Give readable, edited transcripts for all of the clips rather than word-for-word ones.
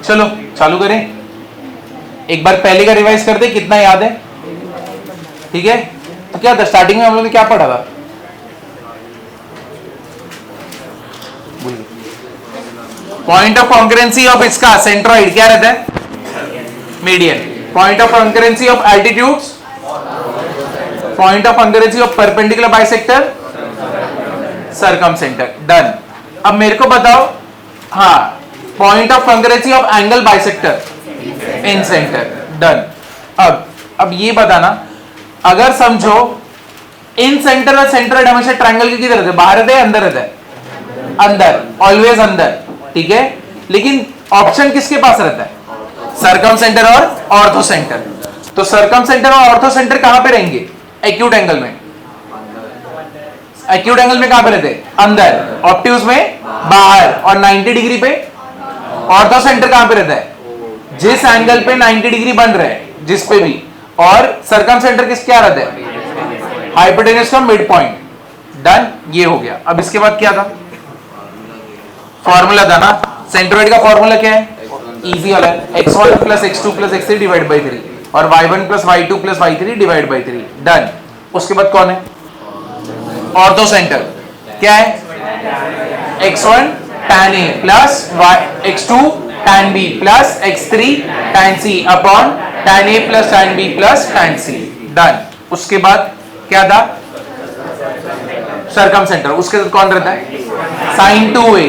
चलो चालू करें, एक बार पहले का रिवाइज कर दे, कितना याद है? ठीक है, तो क्या था स्टार्टिंग में हम लोग ने क्या पढ़ा था? पॉइंट ऑफ कॉन्करेंसी ऑफ इसका सेंट्रॉइड क्या रहता है? Median. Point of concurrency of altitudes, point of concurrency of perpendicular bisector, circumcentre. Done. अब मेरे को बताओ, हाँ, point of concurrency of angle bisector incentre. Done. अब ये बताना, अगर समझो इन सेंटर और सेंट्रोइड हमेशा ट्रायंगल के किधर रहते हैं? बाहर रहते हैं, अंदर रहता है? अंदर, ऑलवेज अंदर. ठीक है, लेकिन ऑप्शन किसके पास रहता है? सर्कम सेंटर और ऑर्थो सेंटर. तो सर्कम सेंटर और ऑर्थो सेंटर कहां पे रहेंगे? एक्यूट एंगल में. एक्यूट एंगल में कहां पे रहते हैं? अंदर. ऑब्ट्यूज में बाहर. और 90 डिग्री पे ऑर्थो सेंटर कहां पे रहता है? जिस एंगल पे 90 डिग्री बन रहा है, जिस पे भी. और सर्कम सेंटर किस क्या रहता है? हाइपोटेन्यूज का मिड पॉइंट. डन. ये हो गया. अब इसके बाद क्या था? फॉर्मूला था ना, सेंट्रोइड का फॉर्मूला क्या है? इजी वाला है, x1 plus x2 plus x3 divide by 3 और y1 plus y2 plus y3 divide by 3. Done. उसके बाद कौन है? ऑर्थो सेंटर क्या है? x1 tan a plus x2 tan b plus x3 tan c upon tan a plus tan b plus tan c. Done. उसके बाद क्या था? Circum centre. उसके साथ कौन रहता है? sin 2a,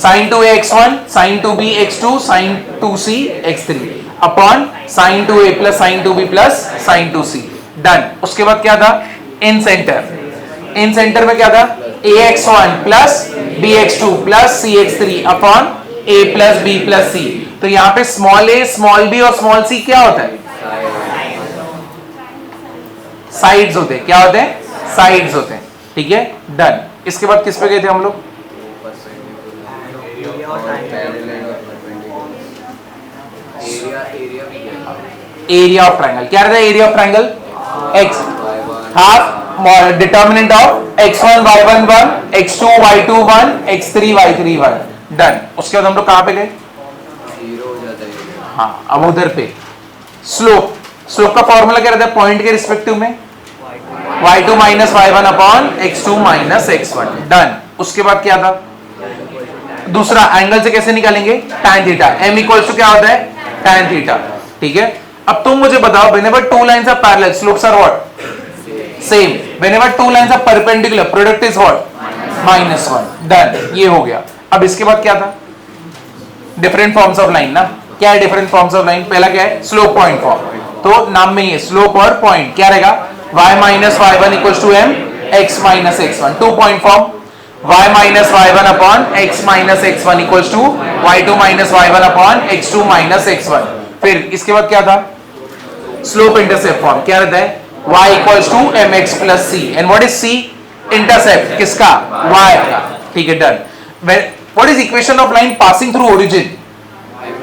sin 2a x1, sin 2b x2, sin 2c x3 upon sin 2a plus sin 2b plus sin 2c. Done. उसके बाद क्या था? इन सेंटर. इन सेंटर में क्या था? ax1 plus bx2 plus cx3 upon a plus b plus c. तो यहां पे स्मॉल a, स्मॉल b और स्मॉल c क्या होता है? साइड्स होते हैं. क्या होते हैं? साइड्स होते हैं. ठीक है. डन. इसके बाद किस पे गए थे हम लोग? Area of triangle. क्या रहता है area of triangle? x half determinant of x1 y1 1, x2 y2 1, x3 y3 1. Done. उसके बाद हम लोग कहां पे गए? हाँ, अब उधर पे स्लोप. स्लोप का फॉर्मूला क्या रहता है पॉइंट के रिस्पेक्टिव में? y2 minus y1 upon x2 minus x1. Done. उसके बाद क्या था? दूसरा एंगल से कैसे निकालेंगे? tan theta. m equals to क्या होता है? tan theta. ठीक है. अब तुम मुझे बताओ, whenever two lines are parallel, slopes are what? Same. Whenever two lines are perpendicular, product is what? -1. Done. ये हो गया. अब इसके बाद क्या था? डिफरेंट फॉर्म्स ऑफ लाइन ना. क्या है डिफरेंट फॉर्म्स ऑफ लाइन? पहला क्या है? Slope point form. तो नाम में ही है स्लोप और पॉइंट. क्या रहेगा? y minus y1 equals to m x minus x1. 2 point form. y minus y1 upon x minus x1 equals to y2 minus y1 upon x2 minus x1. फिर इसके बाद क्या था? Slope intercept form. क्या रहता है? y equals to mx plus c. And what is c? Intercept किसका? y का. ठीक है. Done. What is equation of line passing through origin?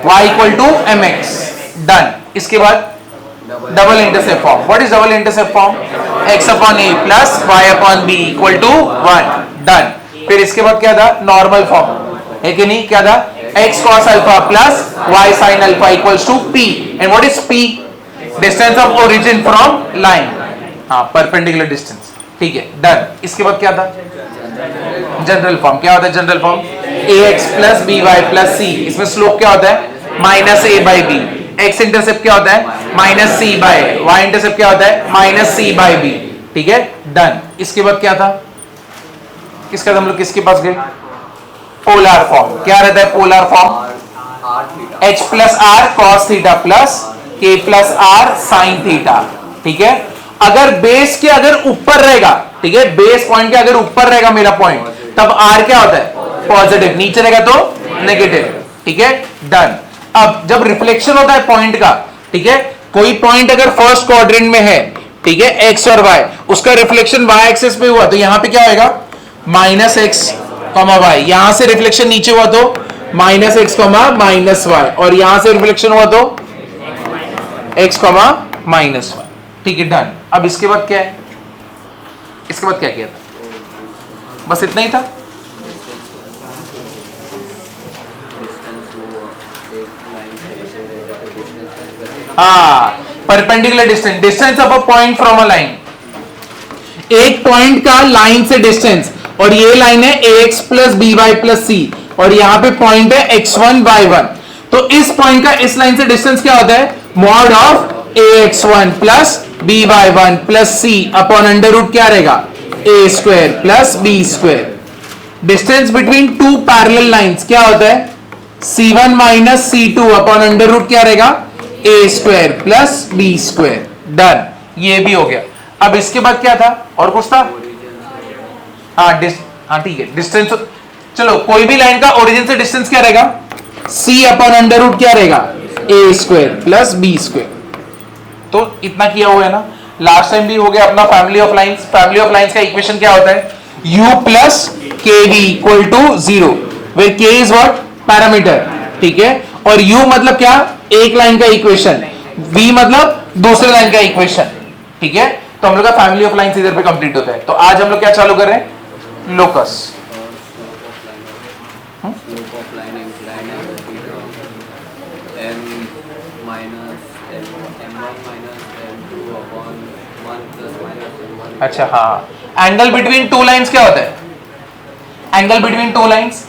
y equal to mx. Done. इसके बाद double intercept form. What is double intercept form? x upon a plus y upon b equal to 1. Done. फिर इसके बाद क्या था? Normal form है कि नहीं? क्या था? x cos alpha plus y sin alpha equals to p. And what is p? Distance of origin from line. हाँ, परपेंडिकुलर डिस्टेंस. ठीक है. डन. इसके बाद क्या था? General form. क्या होता है general form? ax plus by plus c. इसमें स्लोप क्या होता है? Minus a by b. x intercept क्या होता है? Minus c by. y intercept क्या होता है? Minus c by b. ठीक है. डन. इसके बाद क्या था? किसका हम लोग किसके पास गए? Polar form. क्या रहता है polar form? h plus R cos theta plus k plus R sine theta. ठीक है. अगर बेस के अगर ऊपर रहेगा, ठीक है, बेस पॉइंट के अगर ऊपर रहेगा मेरा पॉइंट, तब r क्या होता है? पॉजिटिव. नीचे रहेगा तो नेगेटिव. ठीक है. डन. अब जब रिफ्लेक्शन होता है पॉइंट का, ठीक है, कोई पॉइंट अगर फर्स्ट क्वाड्रेंट में है, ठीक है, x और y, उसका रिफ्लेक्शन y एक्सिस पे हुआ तो यहां पे क्या होगा? Minus X comma Y. यहां से रिफ्लेक्शन नीचे हुआ तो minus X comma minus Y. और यहां से रिफ्लेक्शन हुआ तो x कॉमा माइनस वाई. ठीक है. डन. अब इसके बाद क्या है? इसके बाद क्या किया था? बस इतना ही था. हाँ, perpendicular distance, distance of a point from a line, एक पॉइंट का लाइन से डिस्टेंस, और ये लाइन है ax plus B Y plus C, और यहां पे पॉइंट है x1 y1, तो इस पॉइंट का इस लाइन से डिस्टेंस क्या होता है, mod of ax1 plus by1 plus C upon under root क्या रहेगा, a square plus B square. Distance between two parallel lines क्या होता है, c1 minus c2 upon under root क्या रहेगा, a square plus B square. Done, ये भी हो गया। अब इसके बाद क्या था, और कुछ था, हाँ ठीक है, डिस्टेंस, चलो कोई भी लाइन का ओरिजिन से डिस्टेंस क्या रहेगा, c अपॉन अंडर रूट क्या रहेगा, a square plus B square. तो इतना किया हुआ है ना, लास्ट टाइम भी हो गया अपना family of lines. Family of lines का इक्वेशन क्या होता है, u plus K V equal to 0, where k is what, parameter, ठीक है, और u मतलब क्या, एक लाइन का इक्वेशन, v मतलब दूसरे लाइन का इक्वेशन, ठीक है। तो हम लोग का फैमिली ऑफ लाइंस इधर पे कंप्लीट होता है। तो आज हम लोग क्या चालू कर रहे हैं, लोकस। अच्छा हाँ, एंगल बिटवीन टू लाइंस क्या होता है, angle between two lines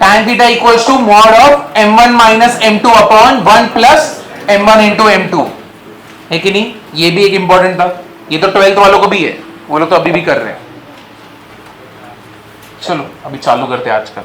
tan theta equals to mod of m1 minus m2 upon 1 plus m1 into m2, है कि नहीं। ये भी एक इंपॉर्टेंट था, ये तो 12th वालों को भी है, वो लोग तो अभी भी कर रहे हैं। चलो अभी चालू करते हैं आज का।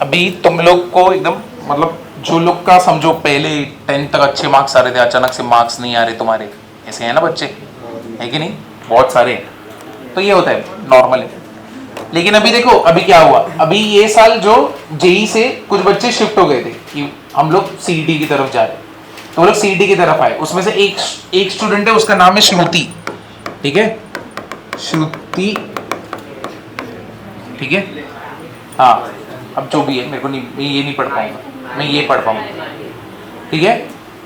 अभी तुम लोग को एकदम, मतलब जो लोग का समझो पहले 10th तक अच्छे मार्क्स आ रहे थे, अचानक से मार्क्स नहीं आ रहे तुम्हारे, ऐसे है ना बच्चे, है कि नहीं, बहुत सारे हैं, तो ये होता है, नॉर्मल है। लेकिन अभी देखो अभी क्या हुआ, अभी ये साल जो जेई से कुछ बच्चे शिफ्ट हो गए थे कि हम लोग सीईटी की तरफ जा रहे हैं, तो वो लोग सीईटी की तरफ आए। उसमें से एक स्टूडेंट है, उसका नाम है श्रुति, ठीक है, श्रुति, ठीक है, हाँ अब जो भी है, मेरे को नहीं, मैं ये नहीं पढ़ पाऊंगा, मैं ये पढ़ पाऊंगा, ठीक है।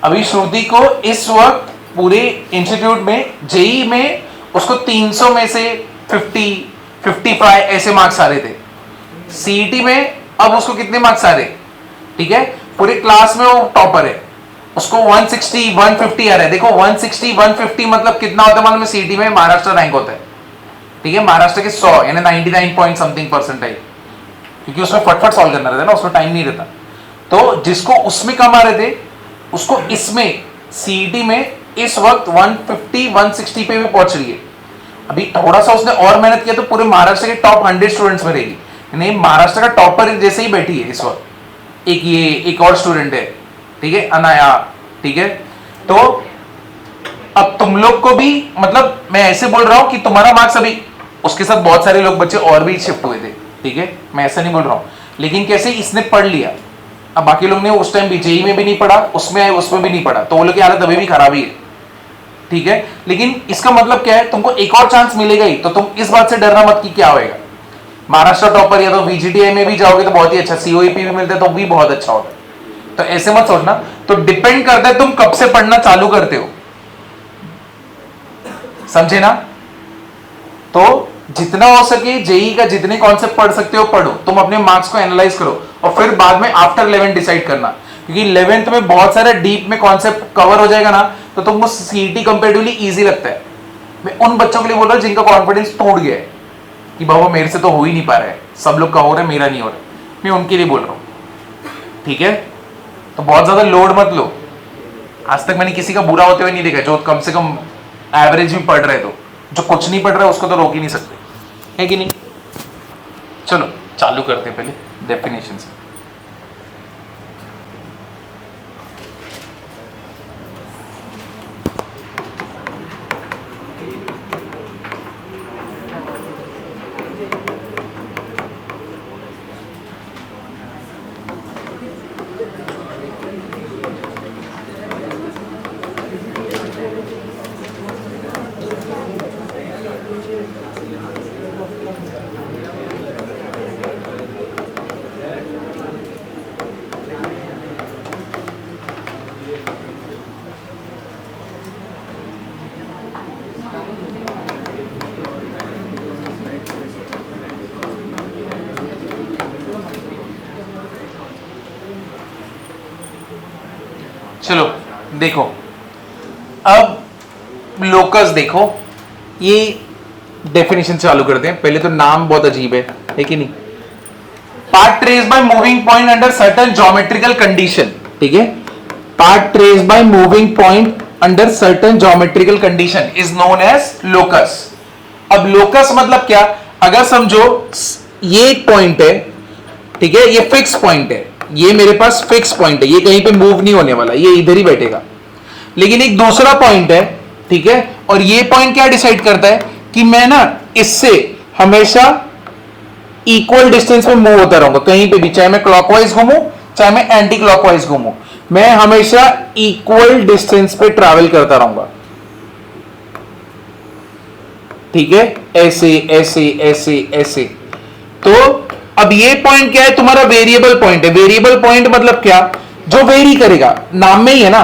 अभी श्रुति को इस वक्त पूरे इंस्टीट्यूट में जेई में उसको 300 में से 50, 55 ऐसे मार्क्स आ रहे थे। सीईटी में अब उसको कितने मार्क्स आ रहे, ठीक है, पूरे क्लास में वो टॉपर है, उसको 160, 150 आ रहा है। देखो 160, 150 मतलब कितना होता है मालूम है, सीईटी में महाराष्ट्र रैंक होता है, ठीक है, महाराष्ट्र के 100 यानी 99 पॉइंट समथिंग परसेंटाइल, क्योंकि उसमें फटफट सॉल्व करना रहता है ना, उसमें टाइम नहीं रहता। तो जिसको उसमें कम आ रहे थे, उसको इसमें सीईटी में इस वक्त 150, 160 पे भी पहुंच रही है। अभी थोड़ा सा उसने और मेहनत किया तो पूरे महाराष्ट्र के टॉप 100 स्टूडेंट्स में रहेगी, नहीं महाराष्ट्र का टॉपर जैसे ही बैठी है इस वक्त। एक ये एक और स्टूडेंट है, ठीक है, अनाया, ठीक है। तो अब तुम लोग को भी, मतलब मैं ऐसे बोल रहा हूं कि तुम्हारा मार्क्स अभी, उसके साथ बहुत सारे लोग बच्चे और भी शिफ्ट हुए थे, ठीक है, मैं ऐसा नहीं बोल रहा हूं, लेकिन कैसे इसने पढ़ लिया, अब बाकी लोग ने उस टाइम भी जेई में भी नहीं पढ़ा, उसमें भी नहीं पढ़ा, तो वो लोग की हालत अभी भी खराब ही है, ठीक है। लेकिन इसका मतलब क्या है, तुमको एक और चांस मिलेगा ही, तो तुम इस बात से डरना मत कि क्या होएगा, महाराष्ट्र टॉपर या तो वीजीटीआई में भी जाओगे तो बहुत ही अच्छा, सीओईपी भी मिलता है तो भी बहुत अच्छा होगा, तो ऐसे मत सोचना। तो डिपेंड करता है तुम कब से पढ़ना चालू करते हो, समझे ना। तो जितना हो सके जेई का जितने कॉन्सेप्ट पढ़ सकते हो पढ़ो, तुम अपने मार्क्स को एनालाइज करो, और फिर बाद में आफ्टर 11 डिसाइड करना, क्योंकि 11th में बहुत सारे डीप में कॉन्सेप्ट कवर हो जाएगा ना, तो तुमको सीईटी कंपैरेटिवली इजी लगता है। मैं उन बच्चों के लिए बोल रहा हूं जिनका कॉन्फिडेंस टूट गया है कि बाबा मेरे से तो हो ही नहीं पा रहा है, सब लोग का हो रहा है, मेरा नहीं हो रहा, मैं उनके लिए बोल रहा हूं, ठीक है। तो बहुत ज्यादा लोड मत लो, आज तक मैंने किसी का बुरा होते हुए नहीं देखा, जो कम से कम एवरेज भी पढ़ रहे, तो जो कुछ नहीं पढ़ रहा है उसको तो रोक ही नहीं सकते, है कि नहीं। चलो चालू करते हैं पहले डेफिनेशन से। चलो देखो, अब लोकस देखो, ये डेफिनेशन चालू करते हैं। पहले तो नाम बहुत अजीब है कि नहीं। Part trace by moving point under certain geometrical condition, ठीक है। Part trace by moving point under certain geometrical condition is known as locus. अब लोकस मतलब क्या? अगर समझो ये एक पॉइंट है, ठीक है, ये फिक्स पॉइंट है, ये मेरे पास फिक्स पॉइंट है, ये कहीं पे मूव नहीं होने वाला, ये इधर ही बैठेगा। लेकिन एक दूसरा पॉइंट है, ठीक है, और ये पॉइंट क्या डिसाइड करता है कि मैं ना इससे हमेशा इक्वल डिस्टेंस में मूव होता रहूंगा कहीं पे भी, चाहे मैं क्लॉकवाइज घूमूं चाहे मैं एंटी क्लॉकवाइज घूमूं, मैं हमेशा इक्वल डिस्टेंस पे ट्रैवल करता रहूंगा, ठीक है, ऐसे ऐसे ऐसे ऐसे। तो अब ये पॉइंट क्या है? तुम्हारा वेरिएबल पॉइंट है। वेरिएबल पॉइंट मतलब क्या? जो वेरी करेगा, नाम में ही है ना।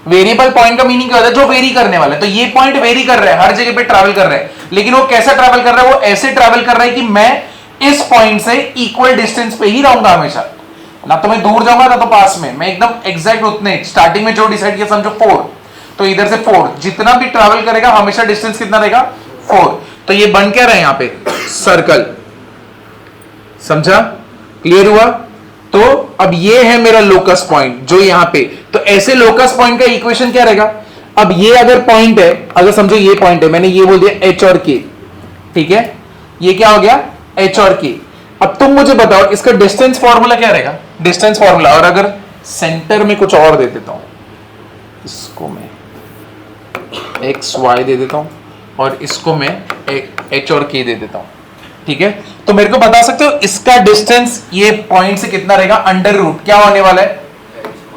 वेरिएबल पॉइंट का मीनिंग क्या होता है? जो वेरी करने वाला है। तो ये पॉइंट वेरी कर रहा है, हर जगह पे ट्रैवल कर रहा है, लेकिन वो कैसे ट्रैवल कर रहा है? वो ऐसे ट्रैवल कर रहा है कि मैं इस पॉइंट से इक्वल डिस्टेंस पे ही रहूंगा हमेशा, ना तो मैं दूर जाऊंगा ना तो पास में, मैं एकदम एग्जैक्ट उतने स्टार्टिंग में जो डिसाइड किया, समझो 4, तो इधर से 4 जितना भी ट्रैवल करेगा हमेशा डिस्टेंस कितना रहेगा? 4। तो ये बन क्या रहा है यहां पे? सर्कल। समझा? क्लियर हुआ? तो अब ये है मेरा लोकस पॉइंट जो यहां पे, तो ऐसे लोकस पॉइंट का इक्वेशन क्या रहेगा? अब ये अगर पॉइंट है, अगर समझो ये पॉइंट है, मैंने ये बोल दिया एच और के, ठीक है, ये क्या हो गया? एच और के। अब तुम मुझे बताओ इसका डिस्टेंस फॉर्मूला क्या रहेगा? डिस्टेंस फॉर्मूला, और अगर सेंटर में कुछ और दे देता हूं, इसको मैं एक्स वाई दे देता हूं और इसको मैं एच और के दे देता हूं, ठीक है, तो मेरे को बता सकते हो इसका डिस्टेंस ये पॉइंट से कितना रहेगा? अंडर रूट क्या होने वाला है?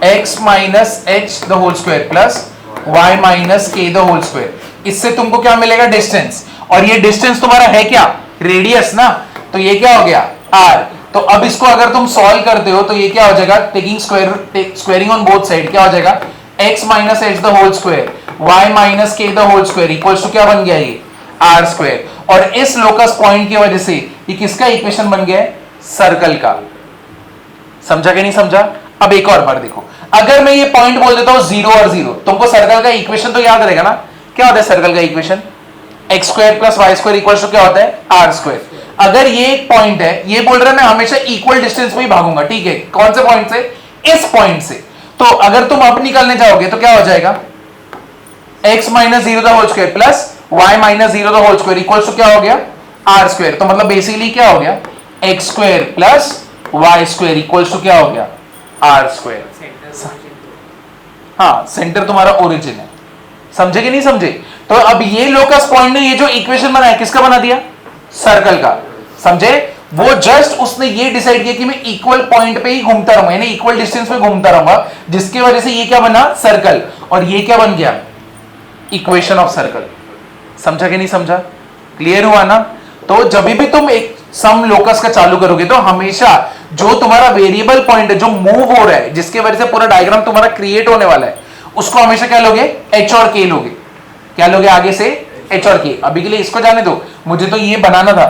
x minus H the whole square plus y minus K the whole square. इससे तुमको क्या मिलेगा? डिस्टेंस। और ये डिस्टेंस तुम्हारा है क्या? रेडियस ना, तो ये क्या हो गया? r। तो अब इसको अगर तुम सॉल्व करते हो तो ये क्या हो जाएगा? Taking squaring on both side क्या हो जाएगा? x minus H the whole square y minus K the whole square equals to क्या बन गया? ये आर स्क्वायर। और इस लोकस पॉइंट की वजह से ये किसका इक्वेशन बन गया है? सर्कल का। समझा कि नहीं समझा? अब एक और बार देखो, अगर मैं ये पॉइंट बोल देता हूं 0 और 0, तुमको सर्कल का इक्वेशन तो याद रहेगा ना? क्या होता है सर्कल का equation? X square plus Y square equal to क्या होता है? R square. अगर ये एक पॉइंट है, ये बोल रहा है मैं हमेशा इक्वल डिस्टेंस में ही भागूंगा, ठीक है, कौन से पॉइंट से? इस पॉइंट से। तो अगर तुम अब निकलने जाओगे तो क्या हो जाएगा? x minus 0 the whole square plus y minus 0 the whole square equal to क्या हो गया? R square. तो मतलब बेसिकली क्या हो गया? X square plus Y square equal to क्या हो गया? R square. हाँ, सेंटर तुम्हारा ओरिजिन है। समझे कि नहीं समझे? तो अब ये लोकस पॉइंट ने ये जो इक्वेशन बनाया किसका बना दिया? सर्कल का। समझे? वो जस्ट उसने ये डिसाइड किया कि मैं इक्वल पॉइंट पे ही घूमता रहूंगा, यानी इक्वल डिस्टेंस पे घूमता रहूंगा, जिसकी वजह से ये क्या बना? सर्कल। और ये क्या बन गया? Equation of circle. समझा कि नहीं समझा? क्लियर हुआ ना? तो जब भी तुम एक सम लोकस का चालू करोगे तो हमेशा जो तुम्हारा वेरिएबल पॉइंट है जो मूव हो रहा है, जिसकी वजह से पूरा डायग्राम तुम्हारा क्रिएट होने वाला है, उसको हमेशा क्या लोगे? एच और के लोगे। क्या लोगे आगे से? एच और के। अभी के लिए इसको जाने दो, मुझे तो ये बनाना था,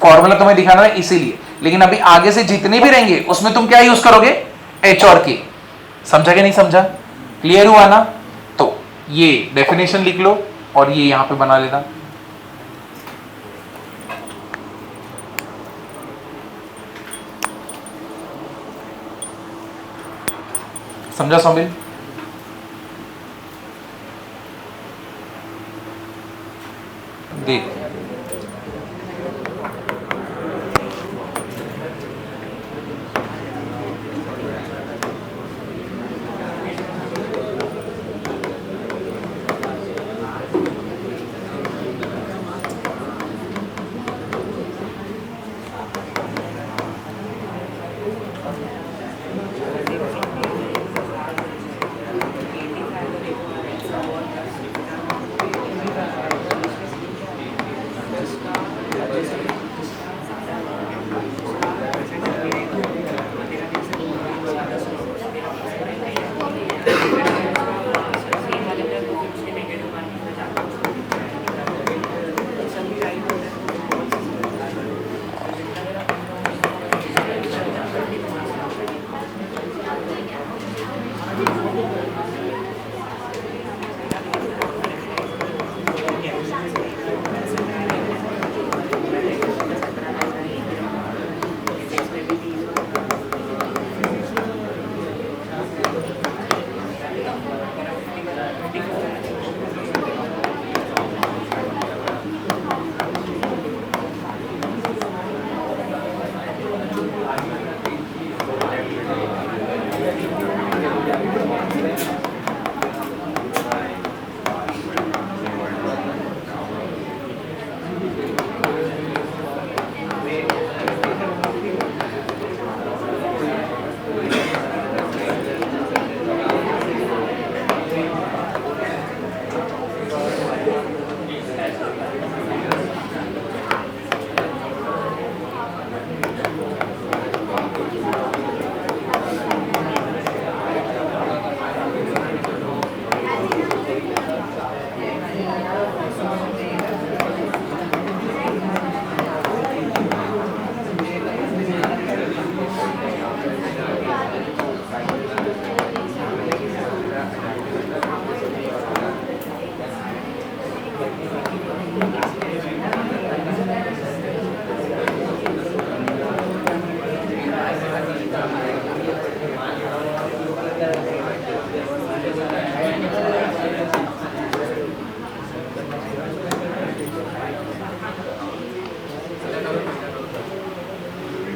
फॉर्मूला तुम्हें दिखाना है इसीलिए, लेकिन अभी आगे से जितने भी रहेंगे उसमें तुम क्या यूज करोगे? एच और के। समझा कि नहीं समझा? क्लियर हुआ ना? तो ये डेफिनेशन लिख लो और ये यहां पे बना लेना। समझा सौमिल? देख,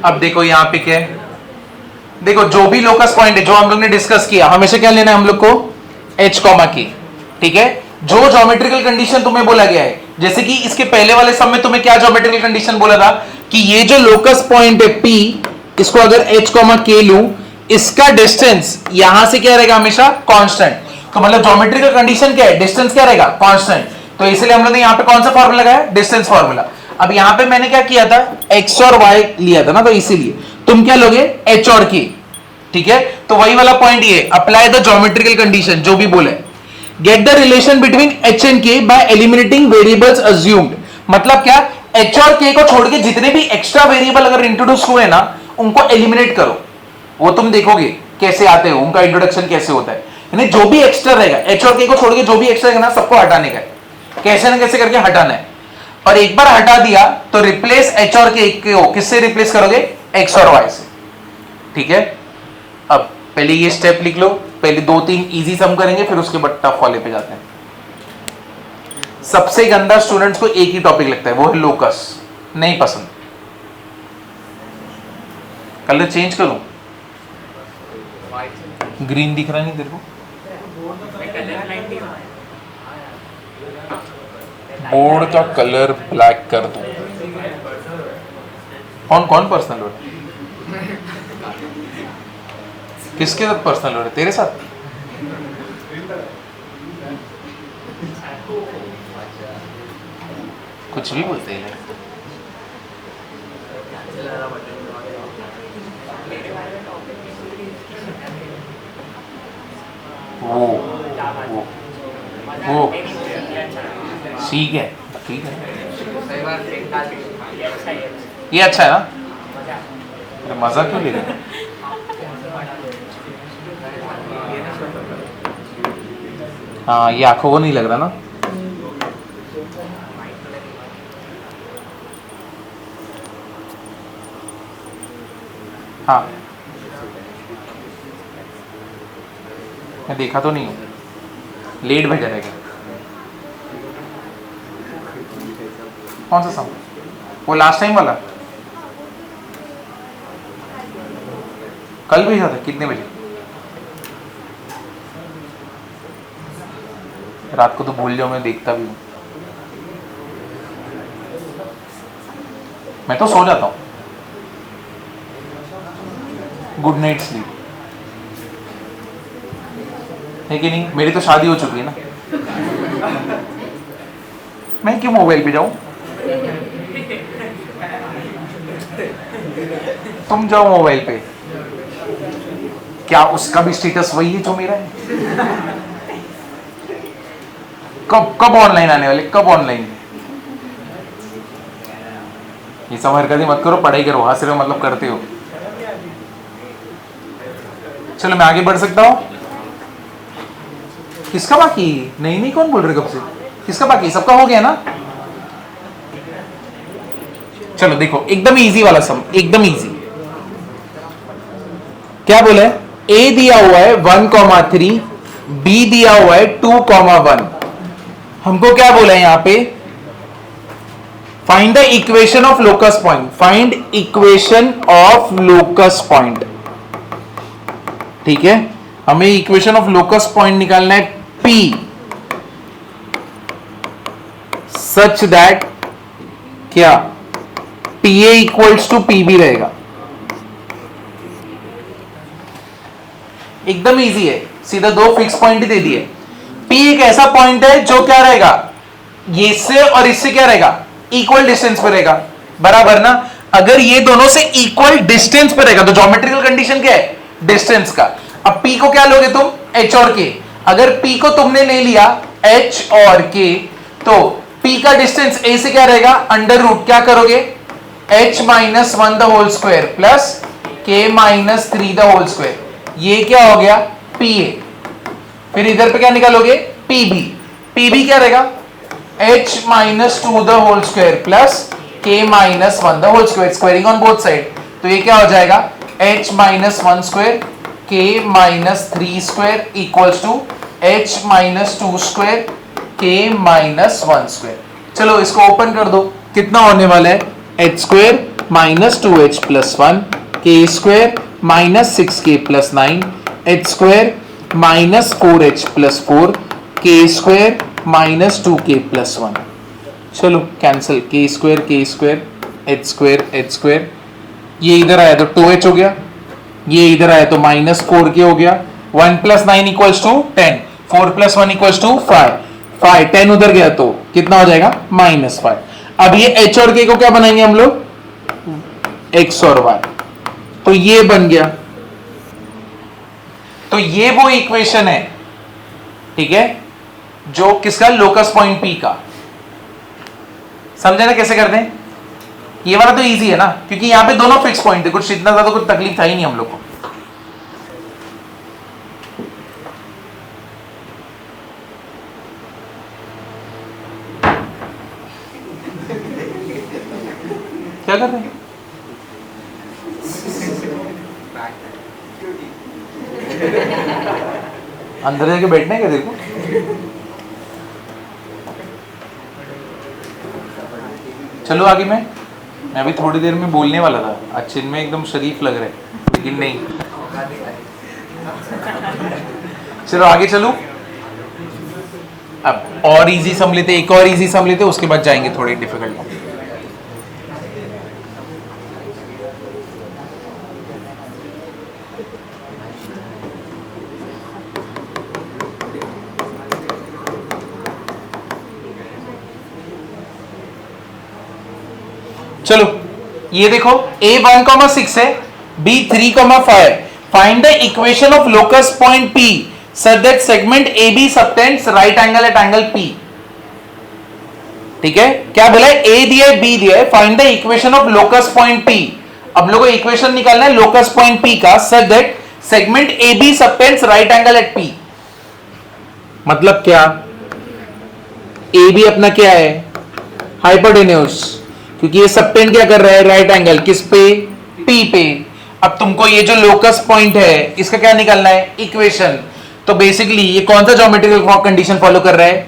अब देखो यहां पे क्या है, देखो जो भी लोकस पॉइंट है जो हम लोग ने डिस्कस किया, हमेशा क्या लेना है हम लोग को, h कॉमा k, ठीक है। जो ज्योमेट्रिकल कंडीशन तुम्हें बोला गया है, जैसे कि इसके पहले वाले सब में तुम्हें क्या ज्योमेट्रिकल कंडीशन बोला था कि ये जो लोकस पॉइंट है p, इसको अगर h कॉमा k लूं, इसका डिस्टेंस यहां से क्या रहेगा, हमेशा कांस्टेंट। तो मतलब ज्योमेट्रिकल कंडीशन क्या है, डिस्टेंस क्या रहेगा, कांस्टेंट। तो इसलिए हम लोग ने यहां पे कौन सा फार्मूला लगाया, डिस्टेंस फार्मूला। अब यहां पे मैंने क्या किया था, x और y लिया था ना, तो इसीलिए तुम क्या लोगे, h और k, ठीक है। तो वही वाला पॉइंट ये, अप्लाई द ज्योमेट्रिकल कंडीशन जो भी बोले, get the relation between h and k bye eliminating variables assumed. मतलब क्या, h और k को छोड़ के जितने भी एक्स्ट्रा वेरिएबल अगर इंट्रोड्यूस हुए ना, उनको एलिमिनेट करो। वो तुम देखोगे कैसे आते हो, उनका इंट्रोडक्शन कैसे होता है, यानी जो भी एक्स्ट्रा रहेगा, h और k को छोड़ के जो भी एक्स्ट्रा रहेगा ना, सबको हटाने का है, कैसे ना कैसे करके हटाना है। और एक बार हटा दिया तो रिप्लेस h और k को किससे रिप्लेस करोगे, x और y से, ठीक है। अब पहले ये स्टेप लिख लो, पहले 2-3 इजी सम करेंगे, फिर उसके बाद टफ वाले पे जाते हैं। सबसे गंदा स्टूडेंट्स को एक ही टॉपिक लगता है, वो है लोकस, नहीं पसंद। कलर चेंज करूं, ग्रीन दिख रहा नहीं तेरे को, बोर्ड का कलर ब्लैक कर दूं। कौन कौन पर्सनल हो रहा है, किसके साथ पर्सनल हो रहा है, तेरे साथ? कुछ भी बोलते हैं। वो ठीक है, ठीक है, ये अच्छा है ना, मजा क्यों ले रहे? हाँ, ये आंखों को नहीं लग रहा ना। हाँ, मैं देखा तो नहीं हूँ, लेट भेजा रहेगा। कौन सा सम, वो लास्ट टाइम वाला कल भेजा था, कितने बजे? रात को तो भूल जाओ, मैं देखता भी हूँ, मैं तो सो जाता हूँ। गुड नाइट स्लीप है कि नहीं? मेरी तो शादी हो चुकी है ना, मैं क्यों मोबाइल पे जाऊं? तुम जाओ मोबाइल पे, क्या उसका भी स्टेटस वही है जो मेरा है? कब कब ऑनलाइन आने वाले, कब ऑनलाइन? ये सब हरकतें मत करो, पढ़ाई करो, हंस रहे हो मतलब करते हो। चलो मैं आगे बढ़ सकता हूं। किसका बाकी? नहीं नहीं, कौन बोल रहे कब से? किसका बाकी? सबका हो गया ना? चलो देखो, एकदम इजी वाला सम, एकदम इजी। क्या बोले? ए दिया हुआ है 1,3, बी दिया हुआ है 2,1। हमको क्या बोला है यहां पे? Find the equation of locus point. Find equation of locus point, ठीक है। हमें इक्वेशन ऑफ लोकस पॉइंट निकालना है P सच दैट क्या PA इक्वल्स टू PB रहेगा। एकदम इजी है, सीधा दो फिक्स पॉइंट ही दे दिए। P एक ऐसा पॉइंट है जो क्या रहेगा, ये इससे और इससे क्या रहेगा, इक्वल डिस्टेंस पे रहेगा, बराबर ना। अगर ये दोनों से इक्वल डिस्टेंस पे रहेगा तो ज्योमेट्रिकल कंडीशन क्या है, डिस्टेंस का। अब P को क्या लोगे तुम, H और K। अगर P को तुमने ले लिया H और K, तो P का डिस्टेंस A से क्या रहेगा, अंडर रूट क्या करोगे, H minus 1 the whole square plus K minus 3 the whole square, ये क्या हो गया PA। फिर इधर पे क्या निकालोगे, PB। PB क्या रहेगा, H minus 2 the whole square plus K minus 1 the whole square, squaring on both side, तो ये क्या हो जाएगा H minus 1 square K minus 3 square equals to H minus 2 square K minus 1 square. चलो इसको open कर दो, कितना होने वाला है, H square minus 2H plus 1 K square minus 6K plus 9 H square minus 4H plus 4 K square minus 2K plus 1। चलो cancel, K square H square H square, ये इधर आया तो 2H हो गया, ये इधर आया तो माइनस 4K हो गया। 1 plus 9 equals to 10, 4 plus 1 equals to 5, 10 उधर गया तो कितना हो जाएगा, माइनस 5। अब ये H और K को क्या बनाएंगे हम लोग, X और Y, तो ये बन गया। तो ये वो इक्वेशन है, ठीक है, जो किसका, लोकस पॉइंट P का। समझे ना कैसे करते हैं, ये वाला तो इजी है ना, क्योंकि यहां पे दोनों फिक्स पॉइंट है, कुछ इतना ज्यादा कुछ तकलीफ था ही नहीं हम लोग को। क्या कर रहे हैं, अंदर जाके बैठने का तेरे को। चलो आगे, मैं अभी थोड़ी देर में बोलने वाला था, आज चिन्ह में एकदम शरीफ लग रहा है, लेकिन नहीं। चलो आगे चलो, अब और इजी सम लेते, एक और इजी सम लेते, उसके बाद जाएंगे थोड़ी डिफिकल्ट। चलो ये देखो, A 1,6 है, B 3,5। Find the equation of locus point P such that segment AB subtends right angle at angle P। ठीक है, क्या बोला है, A दिया है, B दिया है, find the equation of locus point P। अब लोगों को इक्वेशन निकालना है लोकस पॉइंट P का such that segment AB subtends right angle at P। मतलब क्या, AB अपना क्या है, हाइपोटेन्यूज, क्योंकि ये सबटेंड क्या कर रहा है, राइट एंगल, किस पे, P पे। अब तुमको ये जो लोकस पॉइंट है इसका क्या निकालना है, इक्वेशन। तो बेसिकली ये कौन सा ज्योमेट्रिकल कंडीशन फॉलो कर रहा है,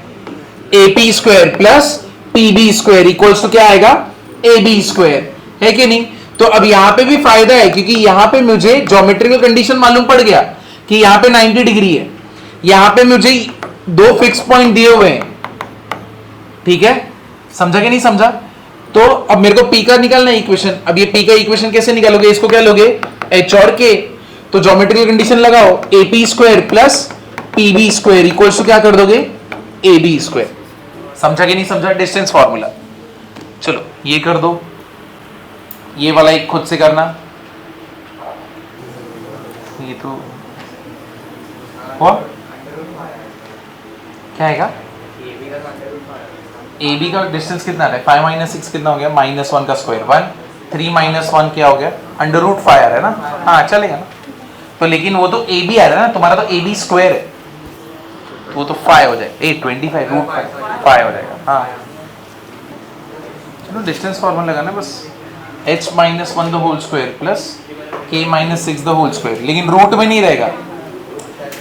AP square plus PB square equals to क्या आएगा, AB स्क्वायर, है कि नहीं। तो अब यहां पे भी फायदा है, क्योंकि यहां पे मुझे ज्योमेट्रिकल कंडीशन मालूम पड़ गया कि यहां पे 90 डिग्री है, यहां पे मुझे दो फिक्स पॉइंट दिए हुए हैं, ठीक है, समझा कि नहीं समझा। तो अब मेरे को P का निकालना है इक्वेशन। अब ये P का इक्वेशन कैसे निकालोगे, इसको क्या लोगे, H और K, तो ज्योमेट्रिकल कंडीशन लगाओ, AP square plus PB square equals to क्या कर दोगे, AB स्क्वायर। समझा कि नहीं समझा, डिस्टेंस फॉर्मूला। चलो ये कर दो, ये वाला एक खुद से करना, ये तो हुआ, क्या आएगा, AB का डिस्टेंस कितना है, 5 माइनस 6 कितना हो गया, -1 का स्क्वायर 1, 3 माइनस 1 क्या हो गया, √5 आ रहा है ना, हाँ चलेगा ना। तो लेकिन वो तो AB आ रहा है ना, तुम्हारा तो AB स्क्वायर है, तो वो तो 5 हो जाएगा, 25 √5 हो जाएगा। हाँ चलो डिस्टेंस फॉर्मूला लगाना बस, H minus 1 the whole square plus K minus 6 the whole square, लेकिन रूट में नहीं रहेगा,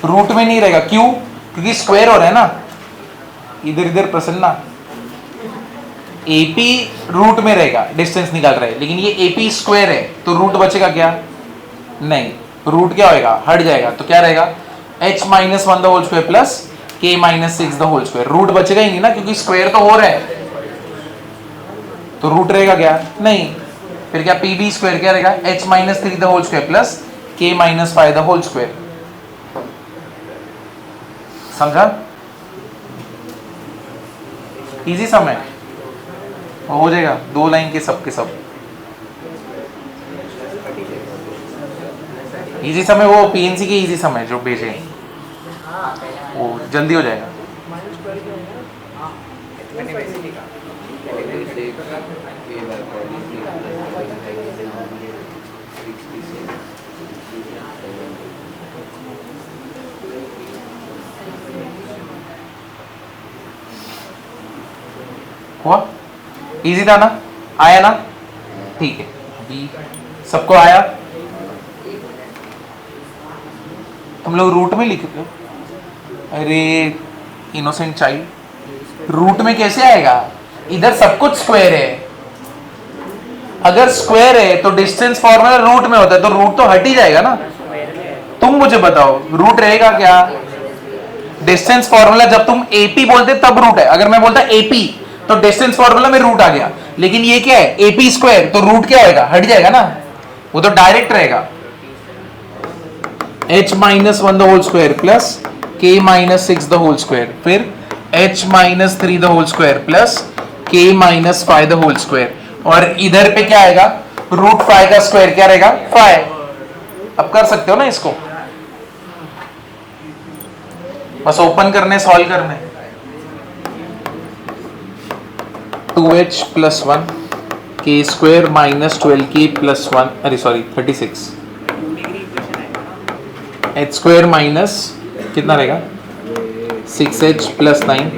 रूट में नहीं रहेगा, क्यों, क्योंकि स्क्वायर हो रहा है ना, इधर इधर प्रसन्ना, AP रूट में रहेगा, डिस्टेंस निकाल रहा है, लेकिन ये AP स्क्वायर है, तो रूट बचेगा क्या, नहीं, रूट क्या होएगा, हट जाएगा, तो क्या रहेगा, h minus 1 the whole square plus k minus 6 the whole square. Root बचेगा ही नहीं ना, क्योंकि स्क्वायर तो हो रहा है, तो रूट रहेगा क्या? नहीं। फिर क्या पी बी स्क्वायर क्या रहेगा? h minus 3 the whole square plus k minus 5 the whole square. समझा? इजी सम है, हो जाएगा 2 लाइन के सब के सब। इजी सम है, वो पीएनसी के इजी सम है जो भेजे, वो जल्दी हो जाएगा। हुआ? इजी था ना? आया ना? ठीक है, अभी सबको आया? तुम लोग रूट में लिख रहे हो? अरे इनोसेंट चाइल्ड, रूट में कैसे आएगा? इधर सब कुछ स्क्वायर है। अगर स्क्वायर है तो डिस्टेंस फॉर्मूला रूट में होता है, तो रूट तो हट ही जाएगा ना। तुम मुझे बताओ रूट रहेगा क्या? डिस्टेंस फॉर्मूला जब तुम एपी बोलते तब रूट है। अगर मैं बोलता एपी तो डिस्टेंस फॉर्मूला में रूट आ गया, लेकिन ये क्या है? एपी स्क्वायर, तो रूट क्या होगा? हट जाएगा ना, वो तो डायरेक्ट रहेगा। h minus 1 the whole square plus k minus 6 the whole square, फिर h minus 3 the whole square plus k minus 5 the whole square, और इधर पे क्या आएगा? रूट 5 का स्क्वायर क्या रहेगा? 5। अब कर सकते हो ना इसको, बस ओपन करने, सॉल्व करने। 2h plus 1 k square minus 12k plus 1, अरे सॉरी 36, h स्क्वायर माइनस कितना रहेगा? 6h plus 9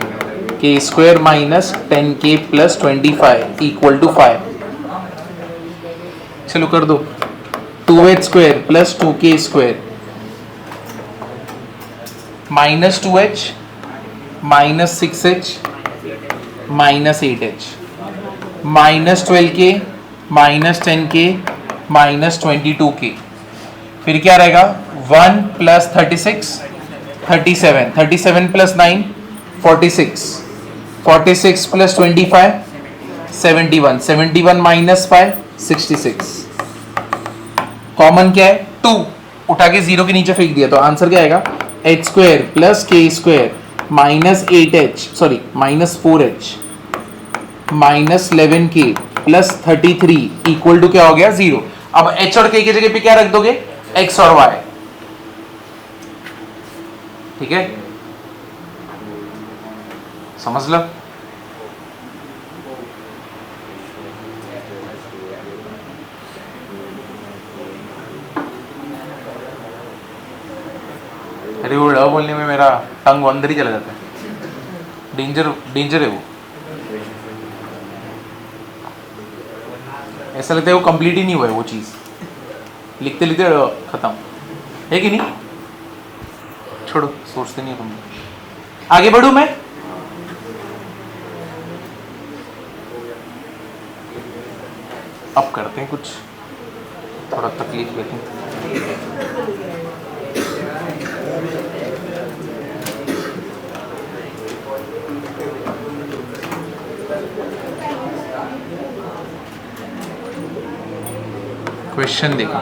k square minus 10k plus 25 equal to 5। चलो कर दो। 2h square plus 2k square minus 2h minus 6h minus 8h minus 12k minus 10k minus 22k, फिर क्या रहेगा? 1 plus 36 37, 37 plus 9 46, 46 plus 25 71, 71 minus 5 66। Common क्या है? 2, उठा के 0 के नीचे फेंक दिया, तो आंसर क्या आएगा? h square plus k square minus 8h sorry minus 4h minus 11k plus 33 equal to क्या हो गया? 0। अब h और k की जगह पे क्या रख दोगे? x और y। ठीक है, समझ लो। अरे वो ड़ बोलने में मेरा टंग अंदर ही चला जाता है, डेंजर डेंजर है वो। ऐसा लगता है वो कंप्लीट ही नहीं हुआ है वो चीज, लिखते लिखते खत्म है कि नहीं? छोड़ो, सोचते नहीं हो तुम। आगे बढ़ू मैं? अब करते हैं कुछ, थोड़ा तकलीफ लेते हैं। क्वेश्चन देखो,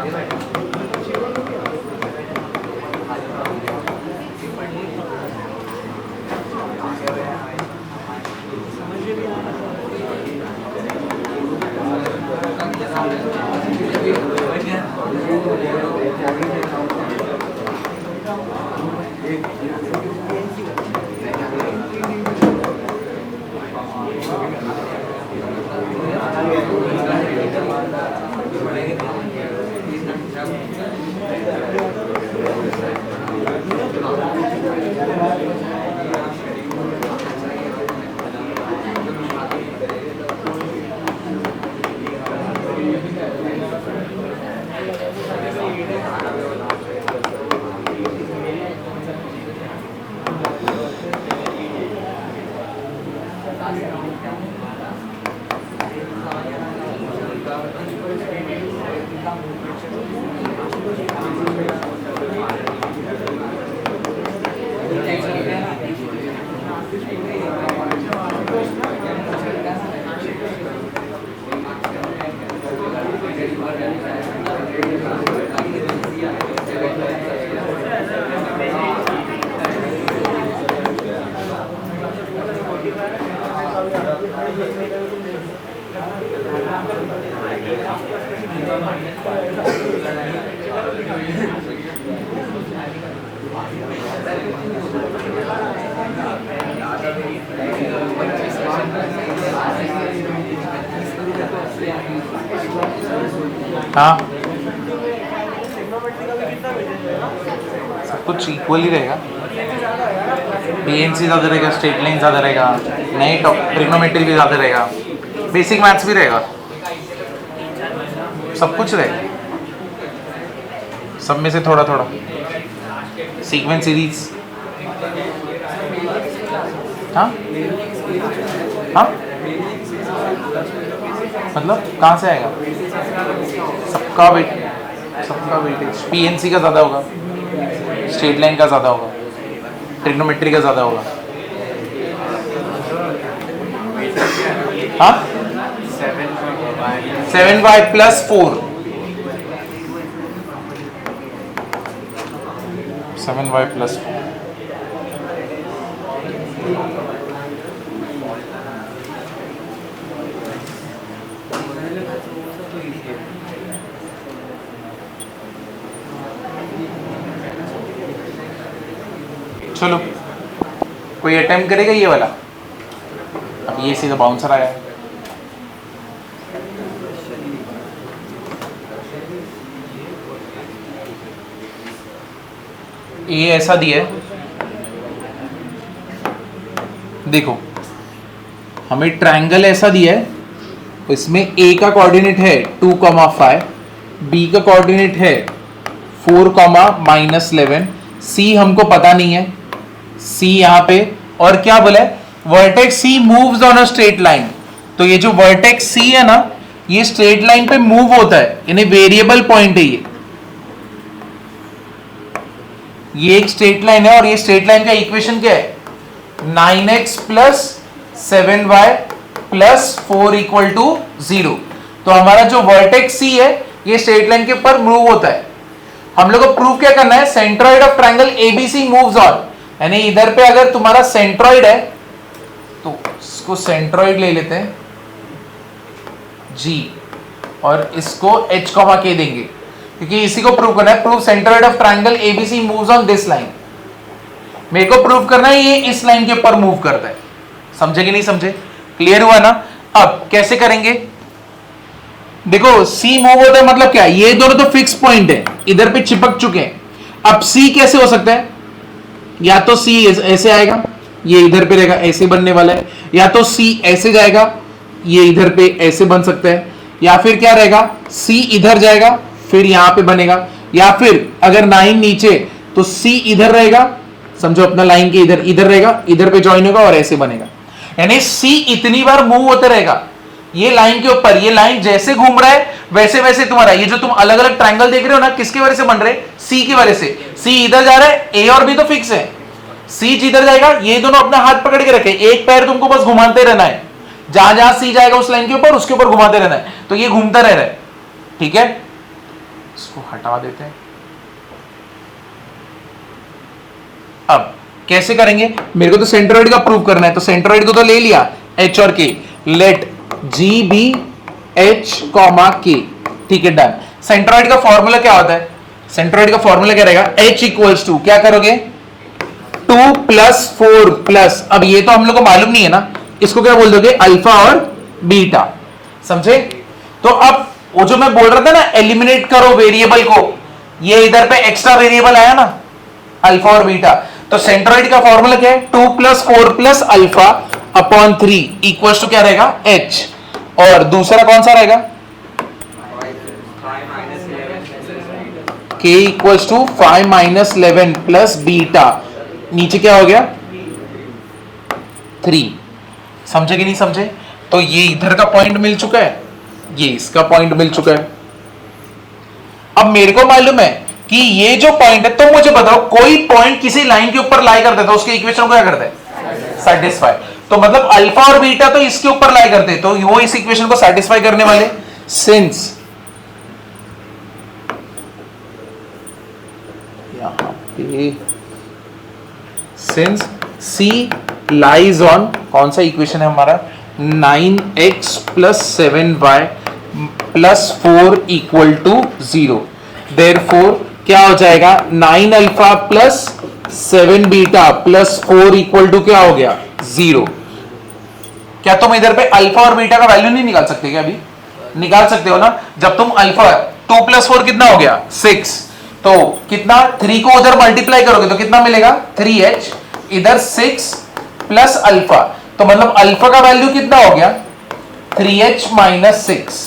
हाँ, सब कुछ इक्वल ही रहेगा। बीएनसी ज़्यादा रहेगा, स्ट्रेट लाइन ज़्यादा रहेगा, नई ट्रिग्नोमेट्री भी ज़्यादा रहेगा, बेसिक मैथ्स भी रहेगा, सब कुछ रहेगा, सब में से थोड़ा थोड़ा। सीक्वेंस सीरीज, हाँ हाँ, मतलब कहाँ से आएगा? सबका वेटेज पीएनसी का ज़्यादा होगा, स्ट्रेट लाइन का ज़्यादा होगा, ट्रिग्नोमेट्री का ज़्यादा होगा। हाँ, 7y + 4, 7y + 4। चलो, कोई अटेम्प्ट करेगा ये वाला? अब ये सीधा बाउंसर आया। ये ऐसा दिया है, देखो हमें ट्रायंगल ऐसा दिया है, इसमें a का कोऑर्डिनेट है 2,5, b का कोऑर्डिनेट है 4,-11, c हमको पता नहीं है, c यहाँ पे, और क्या बोला है? Vertex c moves on a straight line. तो ये जो वर्टेक्स c है ना, ये स्ट्रेट लाइन पे मूव होता है, यानी वेरिएबल पॉइंट है ये एक स्ट्रेट लाइन है, और ये स्ट्रेट लाइन का इक्वेशन क्या है? 9x + 7y + 4 = 0। तो हमारा जो वर्टेक्स c है, ये स्ट्रेट लाइन के ऊपर मूव होता है। हम लोग को प्रूव क्या करना है? Centroid of triangle ABC moves on, यानी इधर पे अगर तुम्हारा सेंट्रॉइड है तो इसको सेंट्रॉइड ले लेते हैं G, और इसको H, K देंगे, क्योंकि इसी को प्रूव करना है। Prove centroid of triangle ABC moves on this line. मेरे को प्रूव करना है ये इस लाइन के ऊपर मूव करता है। समझे कि नहीं समझे? क्लियर हुआ ना? अब कैसे करेंगे? देखो C मूव होता है मतलब क्या? ये दोनों तो फिक्स पॉइंट है, इधर पे चिपक चुके हैं। अब C कैसे हो सकता है? या तो C ऐसे आएगा, ये इधर पे रहेगा, ऐसे बनने वाला है, या तो C ऐसे जाएगा, ये इधर पे ऐसे बन सकता है, या फिर क्या रहेगा? C इधर जाएगा, फिर यहां पे बनेगा, या फिर अगर 9 नीचे तो C इधर रहेगा, समझो अपना लाइन के इधर इधर रहेगा, इधर पे ज्वाइन होगा और ऐसे बनेगा। यानी C इतनी बार मूव होते रहेगा ये लाइन के ऊपर। ये लाइन जैसे घूम रहा है वैसे वैसे तुम्हारा ये जो तुम अलग अलग ट्रायंगल देख रहे हो ना, किसकी वजह से बन रहे? C की वजह से। C इधर जा रहा है, A और B तो फिक्स है, C जिधर जाएगा ये दोनों अपना हाथ पकड़ के रखे, एक पैर तुमको बस घुमाते रहना है, जहां जहां C जाएगा उस लाइन के ऊपर, उसके ऊपर घुमाते रहना है, तो ये घूमता रह रहा है। ठीक है, इसको हटा देते हैं। अब कैसे करेंगे? मेरे को तो सेंट्रॉइड का प्रूव करना है, तो सेंट्रॉइड को तो ले लिया H और K, let G be H, K। ठीक है, डन। सेंट्रॉइड का फॉर्मूला क्या होता है? सेंट्रॉइड का फॉर्मूला क्या रहेगा? H = क्या करोगे? 2 + 4 + अब ये तो हम लोग को मालूम नहीं है ना, इसको क्या बोल दोगे? अल्फा और बीटा। समझे? तो अब वो जो मैं बोल रहा था ना, एलिमिनेट करो वेरिएबल को, ये इधर पे एक्स्ट्रा वेरिएबल आया ना, अल्फा और बीटा। तो सेंट्रॉइड का फॉर्मूला क्या है? 2 + 4 + α/3 = क्या रहेगा? H। और दूसरा कौन सा रहेगा? K = 5 - 11 + बीटा, नीचे क्या हो गया? 3। समझे कि नहीं समझे? तो ये इधर का पॉइंट मिल चुका है, ये इसका पॉइंट मिल चुका है। अब मेरे को मालूम है कि ये जो पॉइंट है, तो मुझे बताओ कोई पॉइंट किसी लाइन के ऊपर लाई करता है तो उसके इक्वेशन को क्या करता है? सेटिस्फाई। तो मतलब अल्फा और बीटा तो इसके ऊपर लाई करते हैं, तो वो इस इक्वेशन को सेटिस्फाई करने वाले। सिंस यहां पे सिंस C लाइज ऑन, कौन सा इक्वेशन है हमारा? 9x + 7y + 4 = 0। देयरफॉर क्या हो जाएगा? 9α + 7 बीटा प्लस 4 इक्वल टू क्या हो गया 0। क्या तुम इधर पे अल्फा और बीटा का वैल्यू नहीं निकाल सकते क्या? अभी निकाल सकते हो ना। जब तुम अल्फा 2 प्लस 4 कितना हो गया 6, तो कितना 3 को उधर मल्टीप्लाई करोगे तो कितना मिलेगा 3h, इधर 6 प्लस अल्फा, तो मतलब अल्फा का वैल्यू कितना हो गया 3h माइनस 6।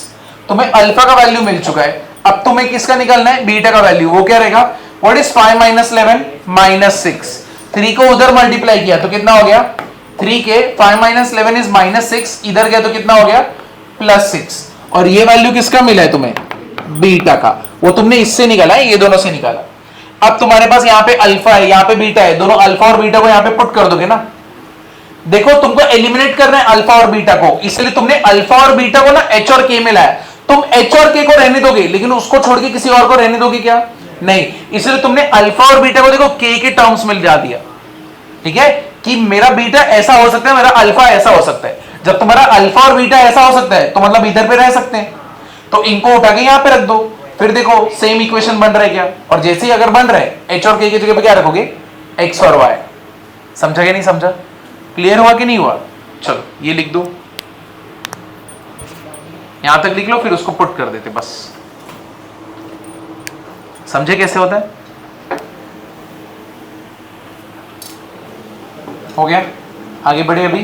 तुम्हें अल्फा का वैल्यू मिल चुका है। अब तुम्हें किसका निकालना है बीटा का वैल्यू। वो क्या रहेगा व्हाट इज 5 माइनस 11 माइनस 6। 3 को उधर मल्टीप्लाई किया तो कितना हो गया 3 के 5 माइनस 11 इज माइनस 6, इधर गया तो कितना हो गया प्लस 6। और ये वैल्यू किसका मिला है तुम्हें बीटा का, वो तुमने इससे निकाला है, ये दोनों से निकाला। अब तुम्हारे पास यहाँ पे अल्फा है यहाँ पे बीटा है, दोनों अल्फा और बीटा को यहाँ पे पुट कर दोगे ना। देखो तुमको एलिमिनेट करना है अल्फा और बीटा को, इसलिए तुमने अल्फा और बीटा को ना एच और के में लाया। तुम एच और के को रहने दोगे लेकिन उसको छोड़ के किसी और को रहने दोगे क्या? नहीं, इसलिए तुमने अल्फा और बीटा को देखो के टर्म्स में जा दिया। ठीक है कि मेरा बीटा ऐसा हो सकता है, मेरा अल्फा ऐसा हो सकता है। जब तुम्हारा अल्फा और बीटा ऐसा हो सकता है तो मतलब इधर पे रह सकते हैं, तो इनको उठा के यहां पे रख दो। फिर देखो सेम इक्वेशन बन रहा है क्या? और जैसे ही अगर बन रहा है एच और के की जगह पे क्या रखोगे एक्स और वाई। समझा क्या नहीं समझा? क्लियर हुआ कि नहीं हुआ? चलो ये लिख दो, यहां तक लिख लो, फिर उसको पुट कर देते बस। समझे कैसे होता है? हो गया, आगे बढ़े। अभी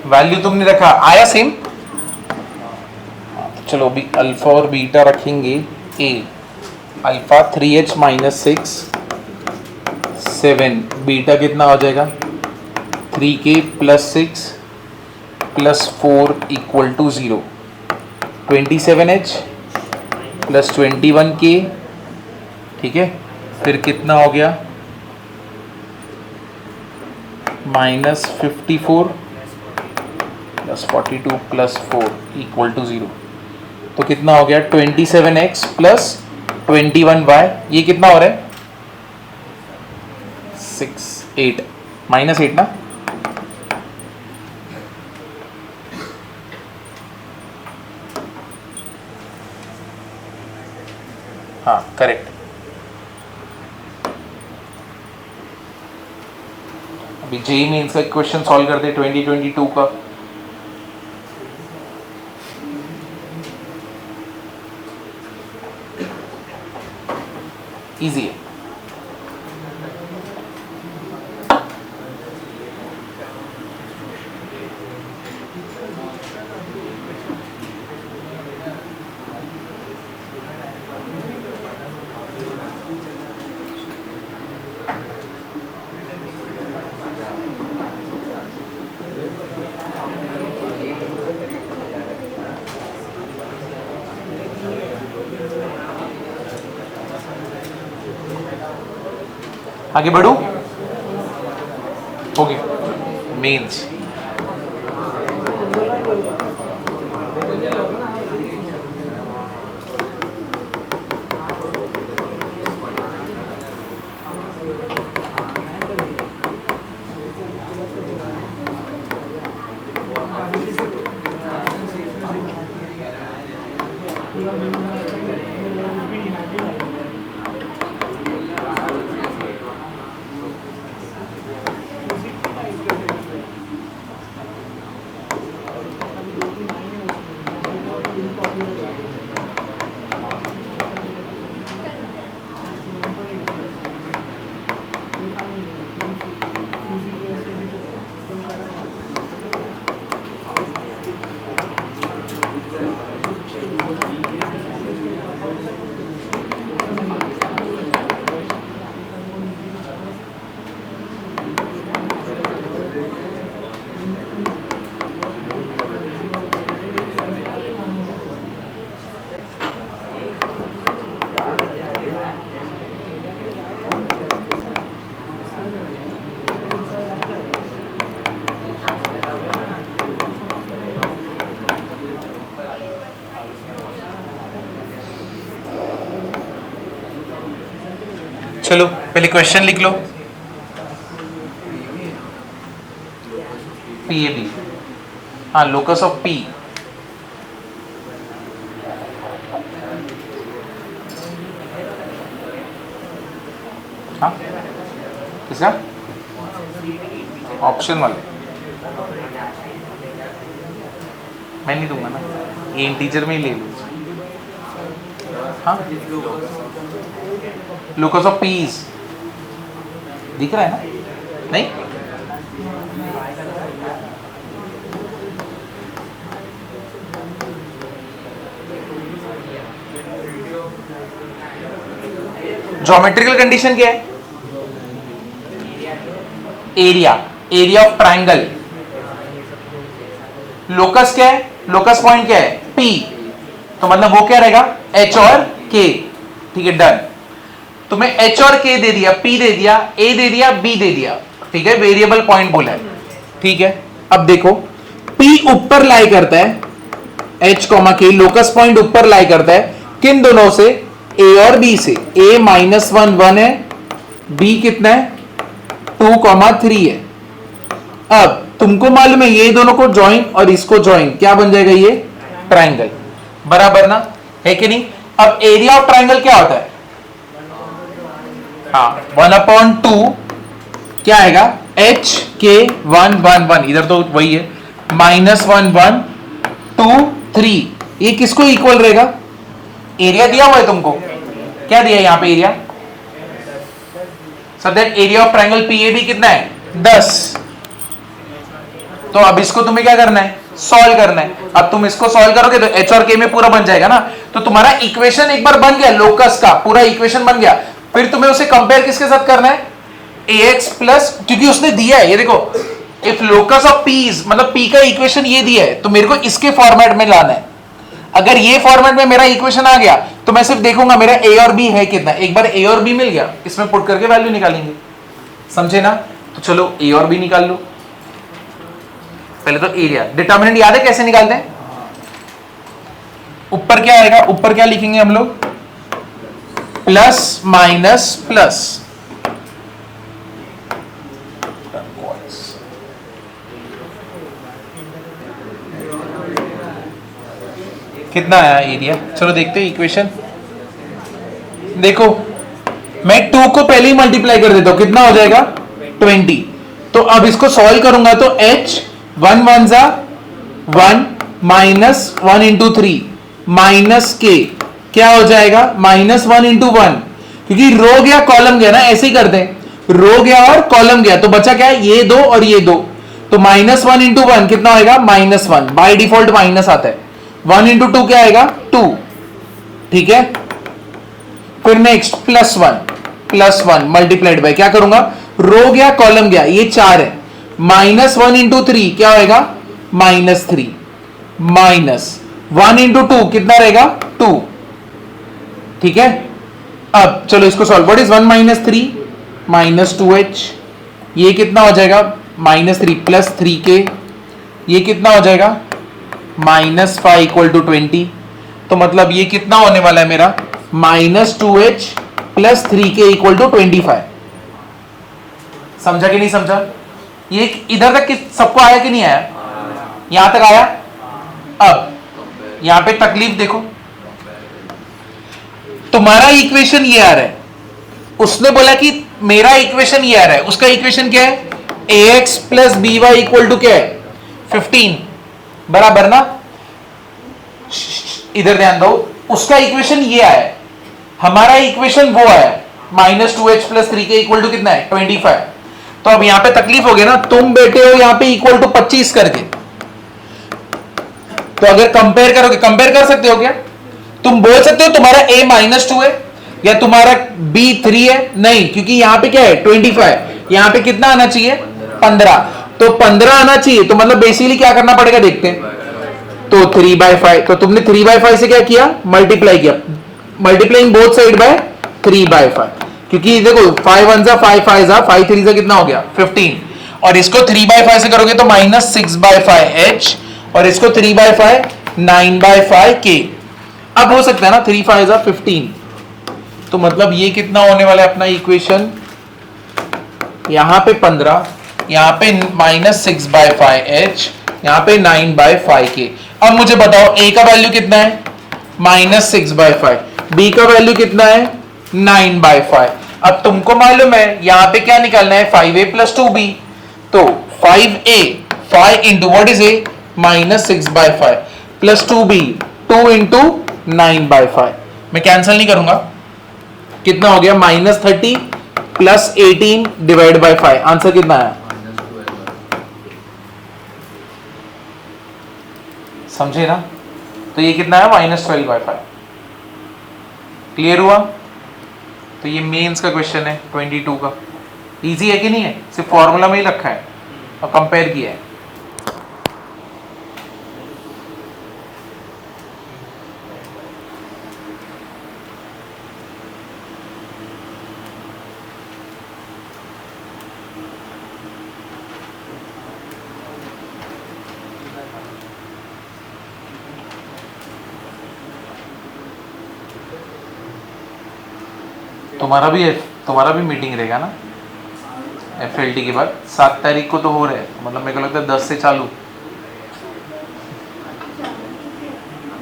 वैल्यू तुमने रखा, आया सेम। चलो अभी अल्फा और बीटा रखेंगे। ए अल्फा 3h माइनस 6 7, बीटा कितना हो जाएगा 3k प्लस 6 प्लस 4 equal to 0। 27h plus 21k, ठीक है। फिर कितना हो गया minus 54 plus 42 plus 4 equal to 0। तो कितना हो गया 27x प्लस 21y, ये कितना हो रहा है 6 8 माइनस 8 ना। हाँ करेक्ट। अभी जेईई मेंस का क्वेश्चन सॉल्व करते 2022 का। इजी है। आगे बढ़ू, हो गया मेंस। चलो पहले क्वेश्चन लिख लो। पी ए बी, हाँ लोकस ऑफ पी हाँ किसका? ऑप्शन वाले मैं नहीं दूंगा ना, ये इंटीजर में ही ले लो। हाँ लोकस ऑफ पीस दिख रहा है ना? नहीं ज्योमेट्रिकल कंडीशन क्या है? Area, area of triangle. Locus क्या है? लोकस पॉइंट क्या है? P। तो मतलब वो क्या रहेगा? H और K। ठीक है डन। तुम्हें H और K दे दिया, P दे दिया, A दे दिया, B दे दिया। ठीक है वेरिएबल पॉइंट बोला है। ठीक है अब देखो P ऊपर लाई करता है H K, लोकस पॉइंट ऊपर लाई करता है किन दोनों से? A और B से। A -1 1 है, B कितना है? 2, 3 है। अब तुमको मालूम है ये दोनों को ज्वाइन और इसको ज्वाइन क्या बन जाएगा? ये ट्राइंगल। बराबर ना, है कि नहीं? अब एरिया ऑफ ट्राइंगल क्या होता है? हाँ 1/2 क्या आएगा? HK1 इधर तो वही है, -1 1 2 3। ये किसको इक्वल रहेगा? एरिया दिया हुआ है तुमको, क्या दिया है यहां पे area? So that area of triangle PAB कितना है? 10। तो अब इसको तुम्हें क्या करना है? सॉल्व करना है। अब तुम इसको सॉल्व करोगे तो H और K में पूरा बन जाएगा ना। तो तुम्हारा इक्वेशन एक बार बन गया, लोकस का पूरा इक्वेशन बन गया। फिर तुम्हें उसे कंपेयर किसके साथ करना है? AX प्लस, क्योंकि उसने दिया है ये देखो, इफ लोकस ऑफ P मतलब P का इक्वेशन ये दिया है तो मेरे को इसके फॉर्मेट में लाना है। अगर ये फॉर्मेट में मेरा इक्वेशन आ गया तो मैं सिर्फ देखूंगा मेरा A और B है कितना। एक बार A और B मिल गया, इसमें पुट करके वैल्यू निकालेंगे। समझे ना? तो चलो A और B निकाल लो। पहले तो एरिया, डिटर्मिनेंट याद है कैसे निकालते हैं? ऊपर क्या आएगा? ऊपर क्या लिखेंगे हम लोग? Plus minus plus. कितना आया एरिया? चलो देखते हैं इक्वेशन। देखो मैं 2 को पहले ही मल्टीप्लाई कर देता हूं, कितना हो जाएगा? 20। तो अब इसको सॉल्व करूंगा तो H 1 1 जा 1 -1 into 3 माइनस K क्या हो जाएगा? -1 into 1, क्योंकि रो गया कॉलम गया ना, ऐसे ही करते हैं, रो गया और कॉलम गया तो बचा क्या है? ये दो और ये दो। तो -1 into 1 कितना होगा? -1। बाय डिफॉल्ट माइनस आता है। 1 into 2 क्या आएगा? 2। ठीक है फिर नेक्स्ट +1 मल्टीप्लाइड बाय क्या करूंगा? रो गया कॉलम गया, ये 4 है। -1 into 3 क्या होगा? -3 -1 into 2 कितना रहेगा? 2। ठीक है अब चलो इसको सॉल्व। What is 1 - 3? -2H। ये कितना हो जाएगा? -3 + 3K। ये कितना हो जाएगा? -5 = 20। तो मतलब ये कितना होने वाला है मेरा? -2H + 3K = 25। समझा कि नहीं समझा? ये इधर तक सबको आया कि नहीं आया? यहां तक आया। अब यहां पे तकलीफ देखो, तुम्हारा इक्वेशन ये आ रहा है, उसने बोला कि मेरा इक्वेशन ये आ रहा है, उसका इक्वेशन क्या है? AX + BY = क्या है? 15। बराबर ना? इधर ध्यान दो, उसका इक्वेशन ये आया है, हमारा इक्वेशन वो आया -2H + 3K = कितना है? 25। तो अब यहां पे तकलीफ हो गया ना, तुम बैठे हो यहां पे = 25 करके, तो अगर कंपेयर करोगे, कंपेयर कर सकते हो क्या? तुम बोल सकते हो तुम्हारा A -2 है या तुम्हारा B 3 है? नहीं, क्योंकि यहां पे क्या है? 25। यहां पे कितना आना चाहिए? 15। तो 15 आना चाहिए, तो मतलब बेसिकली क्या करना पड़ेगा देखते हैं। तो 3/5, तो तुमने 3/5 से क्या किया? मल्टीप्लाई किया, मल्टीप्लाइंग बोथ साइड बाय 3/5, क्योंकि देखो 5 1 जा 5 5 जा 5 3 जा कितना हो गया? 15। और इसको 3/5 से करोगे तो -6/5H, और इसको 3/5 9/5K। अब हो सकता है ना 3 5 जा 15। तो मतलब ये कितना होने वाला है अपना इक्वेशन? यहां पे 15, यहां पे -6/5H, यहां पे 9/5K। अब मुझे बताओ A का वैल्यू कितना है? -6/5। B का वैल्यू कितना है? 9/5। अब तुमको मालूम है यहां पे क्या निकालना है, 5a प्लस 2b, तो 5a 5 into what is a -6/5 plus 2b 2 into 9/5। मैं कैंसिल नहीं करूंगा, कितना हो गया -30 प्लस 18 डिवाइड बाय 5, आंसर कितना आया समझे ना। तो ये कितना है -12/5। क्लियर हुआ। तो ये मेंस का क्वेश्चन है 22 का। इजी है कि नहीं है, सिर्फ फॉर्मूला में ही रखा है और कंपेयर किया है। तुम्हारा भी मीटिंग रहेगा ना FLT के बाद 7 तारीख को तो हो रहा है, मतलब मेरे को लगता है 10 से चालू।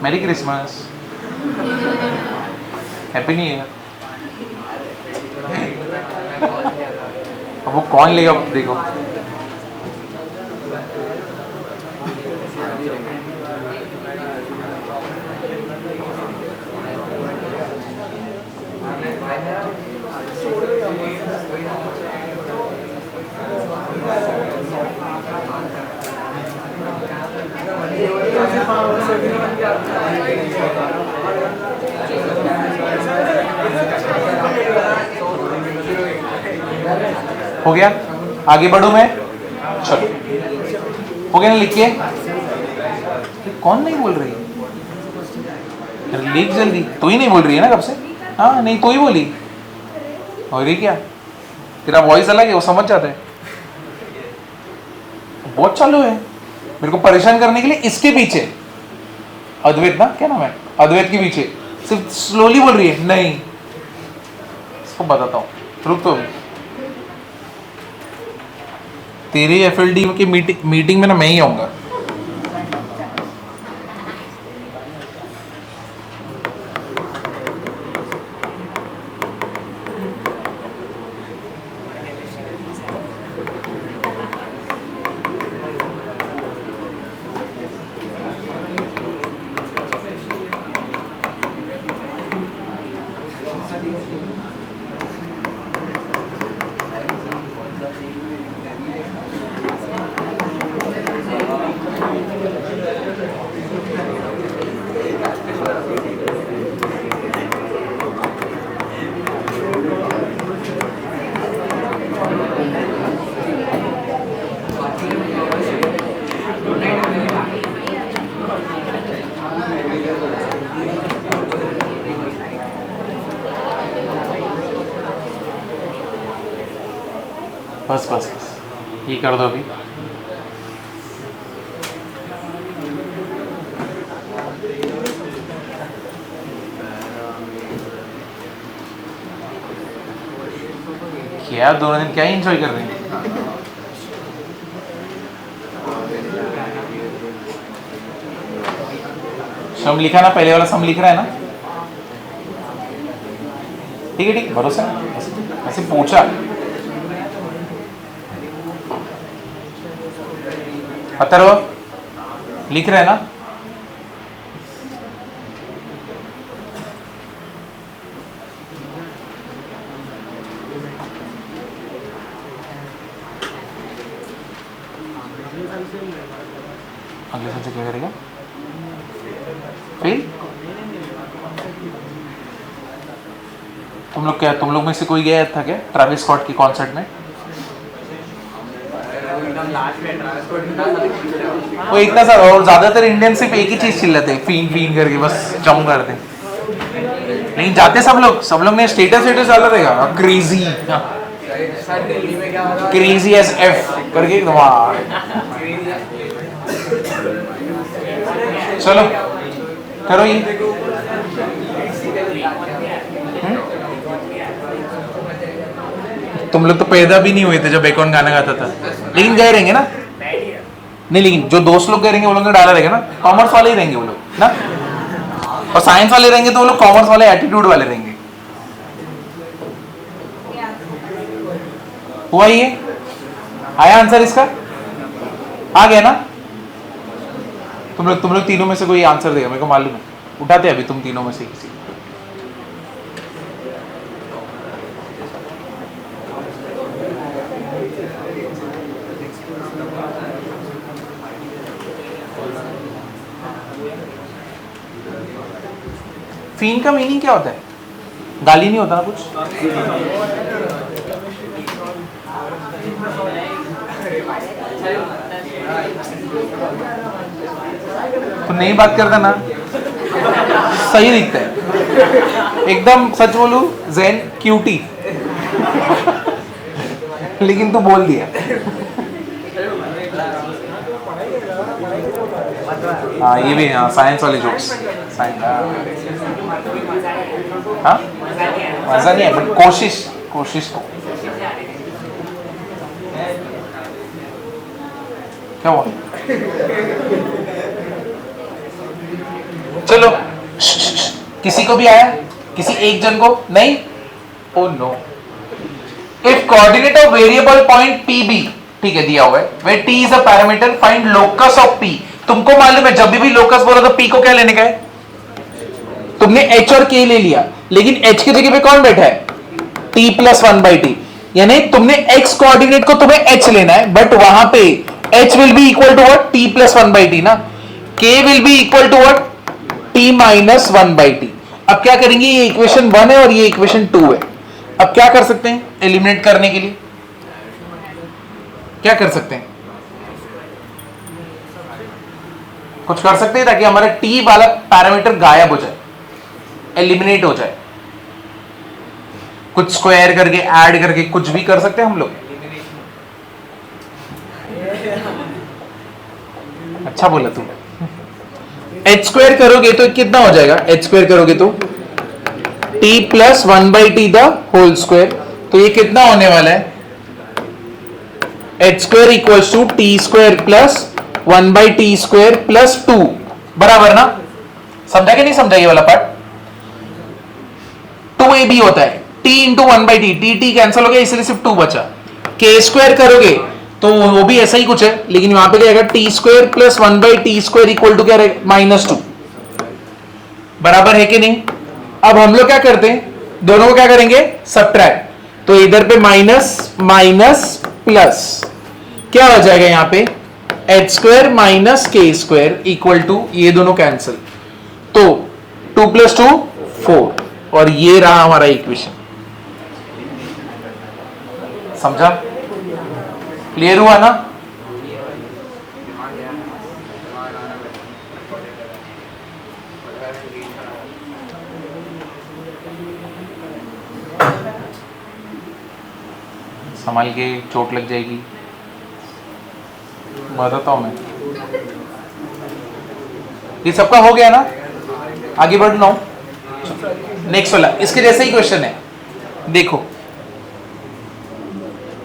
मेरी क्रिसमस, हैप्पी न्यू ईयर। अब वो कौन लेगा देखो। हो गया, आगे बढ़ू मैं, चलो हो गया ना लिख के। कौन नहीं बोल रही, लिख जल्दी। तो ही नहीं बोल रही है ना कब से। हाँ नहीं तो ही बोली, और रही क्या, तेरा वॉइस अलग है, वो समझ जाता है। बहुत चालू है मेरे को परेशान करने के लिए। इसके पीछे अद्वैत ना, क्या नाम है, अद्वैत के पीछे सिर्फ स्लोली बोल रही है। नहीं इसको बताता हूँ, रुक तो अभी। तेरी FLD की मीटिंग में ना मैं ही आऊंगा। बस बस बस ये कर दो अभी। क्या दोनों दिन क्या ही एंजॉय कर रहे हैं। सम लिखा ना, पहले वाला सम लिख रहा है ना। ठीक है ठीक, भरोसा ऐसे पूछा। अथर्व लिख रहे हैं ना। अगले साल से क्या करेगा फिर। तुम लोग में से कोई गया था क्या ट्रैविस स्कॉट की कॉन्सर्ट में। वो इतना सा, और ज्यादातर इंडियन सिर्फ एक ही चीज चिल्लाते हैं, फीन फीन करके बस जम करते। लेकिन जाते सब लोग ने स्टेटस डाला रहेगा क्रेजी क्रेजी एस एफ करके एकदम। चलो करो ये। तुम लोग तो पैदा भी नहीं हुए थे जब एकॉन गाना गाता था, लेकिन गए रहेंगे ना। नहीं लेकिन जो दोस्त लोग गए रहेंगे वो लोग ने डाला रहेगा ना। कॉमर्स वाले ही रहेंगे वो लोग ना, और साइंस वाले रहेंगे तो वो लोग कॉमर्स वाले एटीट्यूड वाले रहेंगे। हुआ ये? आया आंसर इसका? आ गया ना? तुम लोग तीनों में से कोई आंसर देगा, मेरे को मालूम है। उठाते अभी तुम तीनों में से किसी। फीन का मीनिंग क्या होता है? गाली नहीं होता ना कुछ? तो नहीं बात करता ना, सही दिखता है एकदम। सच बोलू जैन क्यूटी लेकिन तू बोल दिया। हाँ ये भी, हाँ साइंस वाले जोक्स। हाँ मजा नहीं है बट कोशिश तो। क्या हुआ? चलो किसी को भी आया? किसी एक जन को नहीं? Oh no. If coordinate of variable point P be, ठीक है दिया हुआ है, where T is a parameter, find locus of P. तुमको मालूम है जब भी लोकस बोला तो पी को क्या लेने का है? तुमने एच और के ले लिया, लेकिन एच की जगह पे कौन बैठा है? T plus 1/t। यानी तुमने एक्स कोऑर्डिनेट को तुम्हें एच लेना है, बट वहां पे H will be equal to what? T plus 1/t ना। K will be equal to what? T minus 1/t। अब क्या करेंगे? ये इक्वेशन 1 है और ये इक्वेशन 2 है। अब क्या कर सकते हैं एलिमिनेट करने के लिए? क्या कर सकते हैं? कुछ कर सकते हैं ताकि हमारा टी वाला पैरामीटर गायब हो जाए, एलिमिनेट हो जाए। कुछ स्क्वायर करके, ऐड करके कुछ भी कर सकते हैं हम लोग। अच्छा बोला तू। एच स्क्वायर करोगे तो कितना हो जाएगा? एच स्क्वायर करोगे तो T plus 1/t the whole square. तो ये कितना होने वाला है? H square equals to T square plus 1/t square plus 2, बराबर ना? समझा कि नहीं समझा ये वाला पार्ट? 2ab होता है t into 1/t, T cancel हो गया इसलिए सिर्फ 2 बचा। के स्क्वायर करोगे तो वो भी ऐसा ही कुछ है, लेकिन वहां पे क्या आएगा? T square plus 1/t square equal to क्या रहेगा? -2, बराबर है कि नहीं? अब हम लोग क्या करते हैं? दोनों को क्या करेंगे? सब्ट्रैक्ट। तो इधर पे माइनस माइनस प्लस, क्या हो जाएगा यहां पे? एच स्क्वायर माइनस के स्क्वायर इक्वल टू, ये दोनों कैंसिल, तो 2 + 2 4, और ये रहा हमारा इक्वेशन। समझा? क्लियर हुआ ना? संभाल के, चोट लग जाएगी, बताता हूं मैं। ये सबका हो गया ना? आगे बढ़ना हो। नेक्स्ट वाला इसके जैसे ही क्वेश्चन है, देखो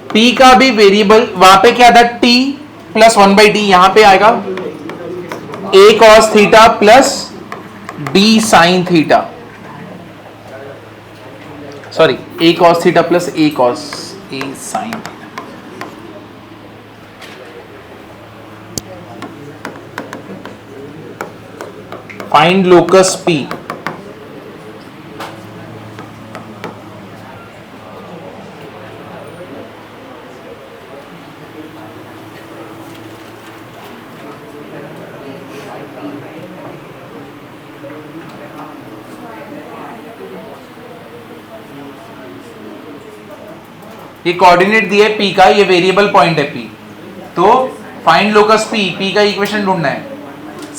P का भी वेरिएबल, वहां पे क्या था? T प्लस 1/t, यहां पे आएगा a cos theta plus b sin theta, sorry a cos theta plus a sin theta. Find locus P। ये कोऑर्डिनेट दिया है P का, ये वेरिएबल पॉइंट है P, तो फाइंड लोकस P का इक्वेशन ढूंढना है।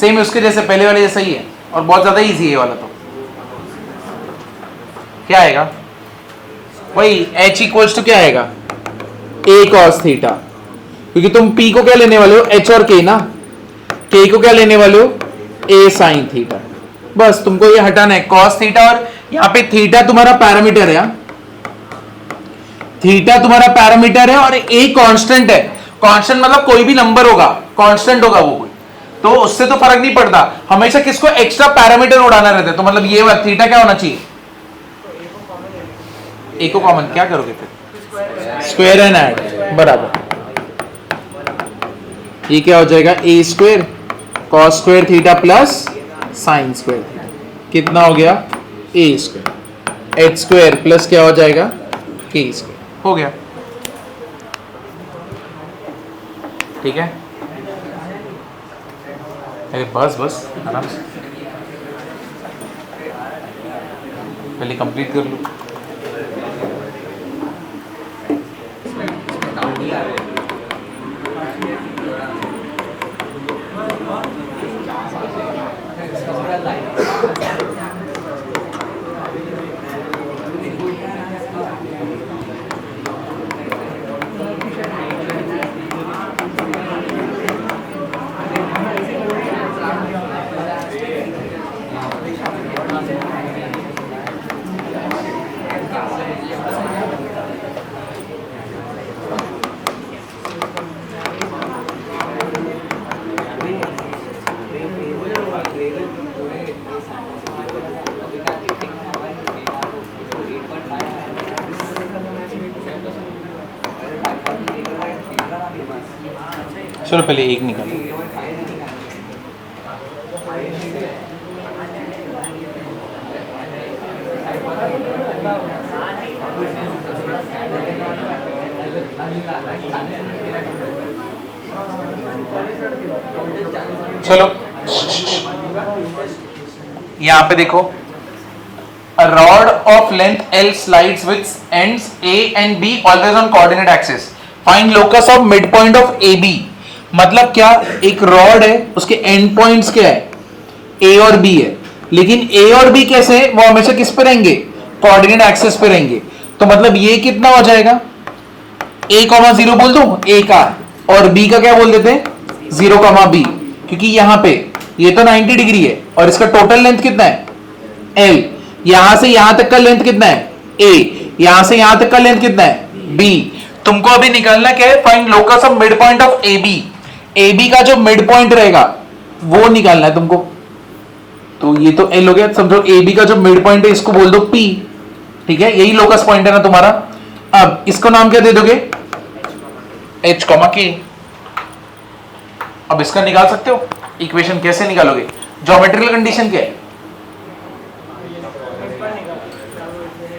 सेम उसके जैसे, पहले वाले जैसा ही है, और बहुत ज्यादा इजी है ये वाला। तो क्या आएगा? वही h इक्वल्स टू क्या आएगा? a cos थीटा, क्योंकि तुम P को क्या लेने वाले हो? h और k ना। k को क्या लेने वाले हो? a sin theta. बस तुमको ये हटाना है, cos थीटा, और यहाँ पे थीटा तुम्हारा पैरामीटर है, थीटा तुम्हारा पैरामीटर है, और a कांस्टेंट है। कांस्टेंट मतलब कोई भी नंबर होगा, कांस्टेंट होगा वो कोई, तो उससे तो फर्क नहीं पड़ता। हमेशा किसको एक्स्ट्रा पैरामीटर उड़ाना रहता है, तो मतलब ये थीटा क्या होना चाहिए? ए को कॉमन। क्या करोगे फिर? स्क्वायर एंड ऐड, बराबर। ये क्या हो जाएगा, A square cos square theta plus sine square theta, कितना हो गया, A square, H square plus क्या हो जाएगा, के स्क्वायर, हो गया। ठीक है, अरे बस बस आराम से, पहले कंप्लीट कर लो। चलो पहले एक निकालो। चलो यहां पे देखो, a rod of length L slides with ends A and B always on coordinate axis. Find locus of midpoint of AB. मतलब क्या, एक रॉड है, उसके एंड पॉइंट्स क्या है, A और B है, लेकिन A और B कैसे है, वो हमेशा किस पे रहेंगे, कोऑर्डिनेट एक्सिस पे रहेंगे। तो मतलब ये कितना हो जाएगा, A,0 बोल दो A का, और B का क्या बोल देते हैं, 0,B, क्योंकि यहां पे ये तो 90 डिग्री है और इसका टोटल लेंथ कितना है, L। यहां से यहां तक का लेंथ कितना है, A। यहां से यहां तक का लेंथ कितना है, B। तुमको अभी निकालना क्या है, find locus of mid point of AB। AB का जो मिड पॉइंट रहेगा वो निकालना है तुमको। तो ये तो L हो गया, समझो AB का जो मिड पॉइंट है इसको बोल दो P, ठीक है, यही लोकस पॉइंट है ना तुम्हारा। अब इसको नाम क्या दे दोगे, H, K। अब इसका निकाल सकते हो इक्वेशन, कैसे निकालोगे, ज्योमेट्रिकल कंडीशन क्या है,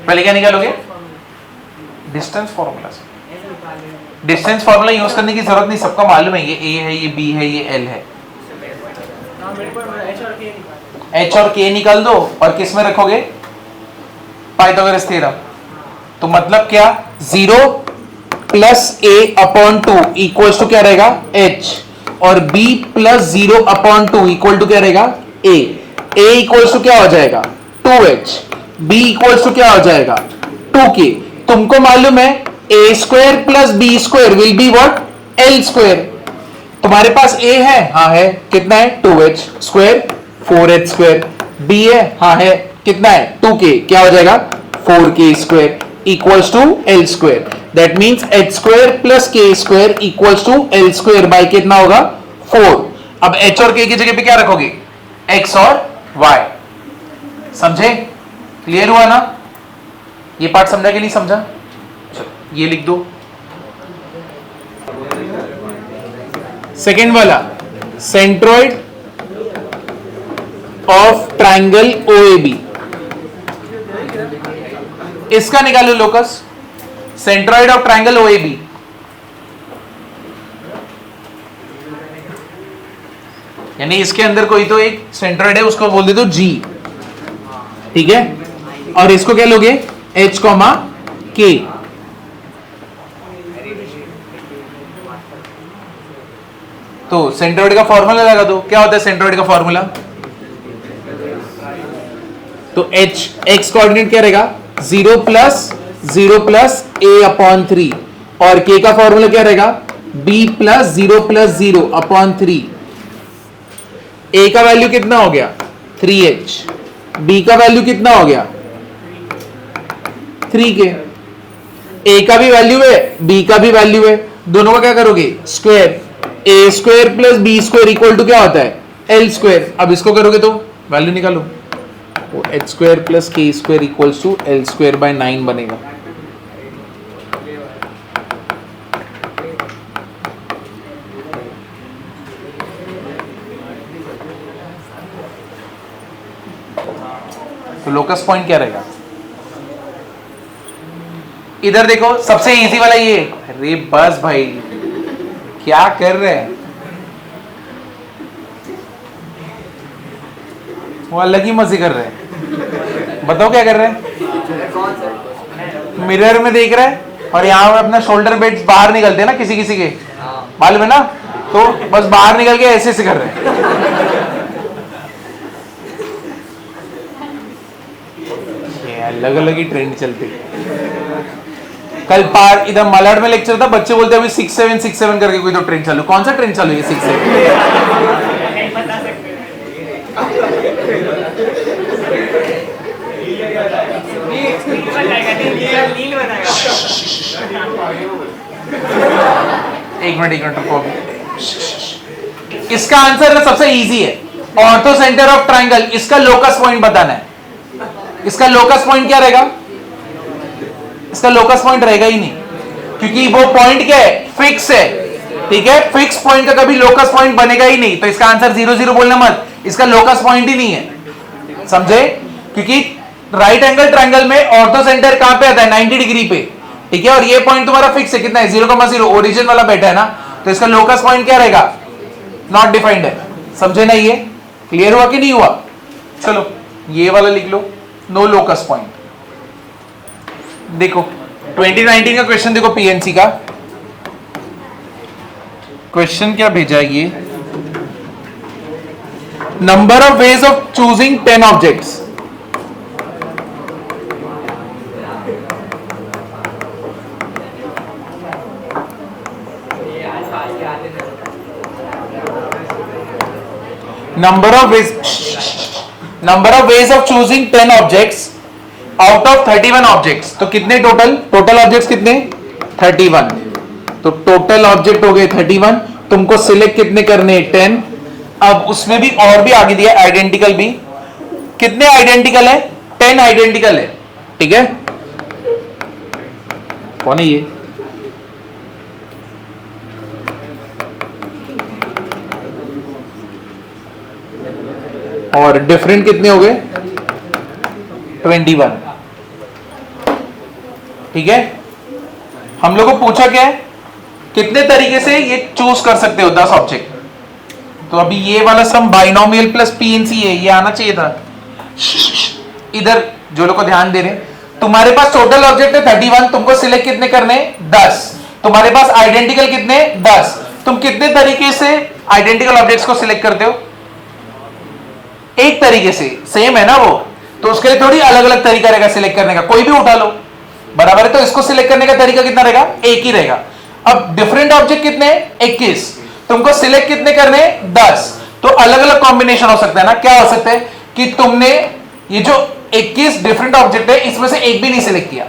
पहले क्या निकालोगे, डिस्टेंस फॉर्मूला से। डिस्टेंस फॉर्मूला यूज करने की जरूरत नहीं, सबका मालूम है, ये A है, ये B है, ये L है। H और K निकाल दो और किस में रखोगे, पाइथागोरस थ्योरम। तो मतलब क्या, 0 प्लस A/2 इक्वल्स टू क्या रहेगा, H, और B प्लस 0/2 इक्वल टू क्या रहेगा, A। A इक्वल्स टू क्या हो जाएगा, 2H, B इक्वल्स टू क्या हो जाएगा, 2K। तुमको मालूम है A square plus B square will be what, L square. तुम्हारे पास A है, हाँ है, कितना है, 2H square 4H square. B है, हाँ है, कितना है, 2K, क्या हो जाएगा, 4K square equals to L square. That means H square plus K square equals to L square by कितना होगा, 4। अब H और K की जगह पे क्या रखोगे, X और Y। समझे, क्लियर हुआ ना, ये पार्ट समझा कि नहीं समझा, चलो ये लिख दो। सेकेंड वाला, सेंट्रोइड ऑफ ट्राइंगल OAB, इसका निकालो locus, centroid of triangle OAB। यानी इसके अंदर कोई तो एक सेंट्रोइड है, उसको बोल दे दो G, ठीक है, और इसको क्या लोगे, H, K। तो सेंट्रोइड का फॉर्मूला लगा दो, क्या होता है सेंट्रोइड का फॉर्मूला, तो H, X कोऑर्डिनेट क्या रहेगा, 0 प्लस A/3, और K का फॉर्मूला क्या रहेगा, B प्लस 0/0/3। A का वैल्यू कितना हो गया, 3H, B का वैल्यू कितना हो गया, 3K। A का भी वैल्यू है, B का भी वैल्यू है, दोनों का क्या करोगे, square. A square plus B square equal to क्या होता है, L स्क्वायर। अब इसको करोगे तो वैल्यू निकालो, तो H square plus K square equals to L square by 9 बनेगा। लोकस पॉइंट क्या रहेगा? इधर देखो सबसे इजी वाला ये। अरे बस भाई क्या कर रहे हैं, वो अलग ही मजे कर रहे हैं। बताओ क्या कर रहे हैं? मिरर में देख रहा है और यहाँ अपना शोल्डर बेड्स बाहर निकलते हैं ना किसी किसी के, मालूम है ना, तो बस बाहर निकल के ऐसे ऐसे कर रहे हैं। ये अलग अलग ही ट्रेंड चलते। कल पार इधर मलाड में लेक्चर था, बच्चे बोलते अभी 6-7 करके कोई तो ट्रेंड चालू। कौन सा ट्रेंड चालू है 6-7? एक मिनट रुको। इसका आंसर ना सबसे इजी है, ऑर्थो सेंटर ऑफ ट्राइंगल। इसका लोकस पॉइंट बताना है। इसका लोकस पॉइंट क्या रहेगा? इसका लोकस पॉइंट रहेगा ही नहीं, क्योंकि वो पॉइंट क्या है? फिक्स है। ठीक है, फिक्स पॉइंट का कभी लोकस पॉइंट बनेगा ही नहीं। तो इसका आंसर 0-0 बोलना मत, इसका लोकस पॉइंट ही नहीं है। समझे? क्योंकि राइट एंगल ट्राइंगल में ऑर्थो सेंटर कहां पे आता है? 90 डिग्री पे। ठीक है, और ये पॉइंट तुम्हारा फिक्स है, कितना है? 0,0। ओरिजिन वाला बैठा है ना, तो इसका लोकस पॉइंट क्या रहेगा? नॉट डिफाइंड है। समझे ना? ये क्लियर हुआ कि नहीं हुआ? चलो ये वाला लिख लो, नो लोकस पॉइंट। देखो 2019 का क्वेश्चन देखो, पीएनसी का क्वेश्चन क्या भेजा है ये? Number of ways of choosing 10 objects. Number of ways of choosing 10 objects out of 31 objects. तो कितने टोटल ऑब्जेक्ट्स कितने? 31। तो टोटल ऑब्जेक्ट हो गए 31। तुमको सिलेक्ट कितने करने? 10। अब उसमें भी और भी आगे दिया आइडेंटिकल भी। कितने आइडेंटिकल है? 10 आइडेंटिकल है। ठीक है, कौन है ये? और डिफरेंट कितने हो गए? 21। ठीक है, हम लोग को पूछा क्या है? कितने तरीके से ये चूज कर सकते हो 10 ऑब्जेक्ट। तो अभी ये वाला सम बाइनोमियल प्लस पीएनसी है, ये आना चाहिए था। इधर जो लोग को ध्यान दे रहे, तुम्हारे पास टोटल ऑब्जेक्ट है 31, तुमको सिलेक्ट कितने करने? 10। तुम्हारे पास आइडेंटिकल कितने? 10। तुम कितने तरीके से आइडेंटिकल ऑब्जेक्ट्स को सिलेक्ट करते हो? एक तरीके से, सेम है ना वो, तो उसके लिए थोड़ी अलग अलग तरीका रहेगा सिलेक्ट करने का। कोई भी उठा लो, बराबर है। तो इसको सिलेक्ट करने का तरीका कितना रहेगा? एक ही रहेगा। अब डिफरेंट ऑब्जेक्ट कितने? 21। तुमको सिलेक्ट कितने करने? 10। तो अलग अलग कॉम्बिनेशन हो सकता है ना। क्या हो सकता है कि तुमने ये जो 21 डिफरेंट ऑब्जेक्ट है, इसमें से एक भी नहीं सिलेक्ट किया।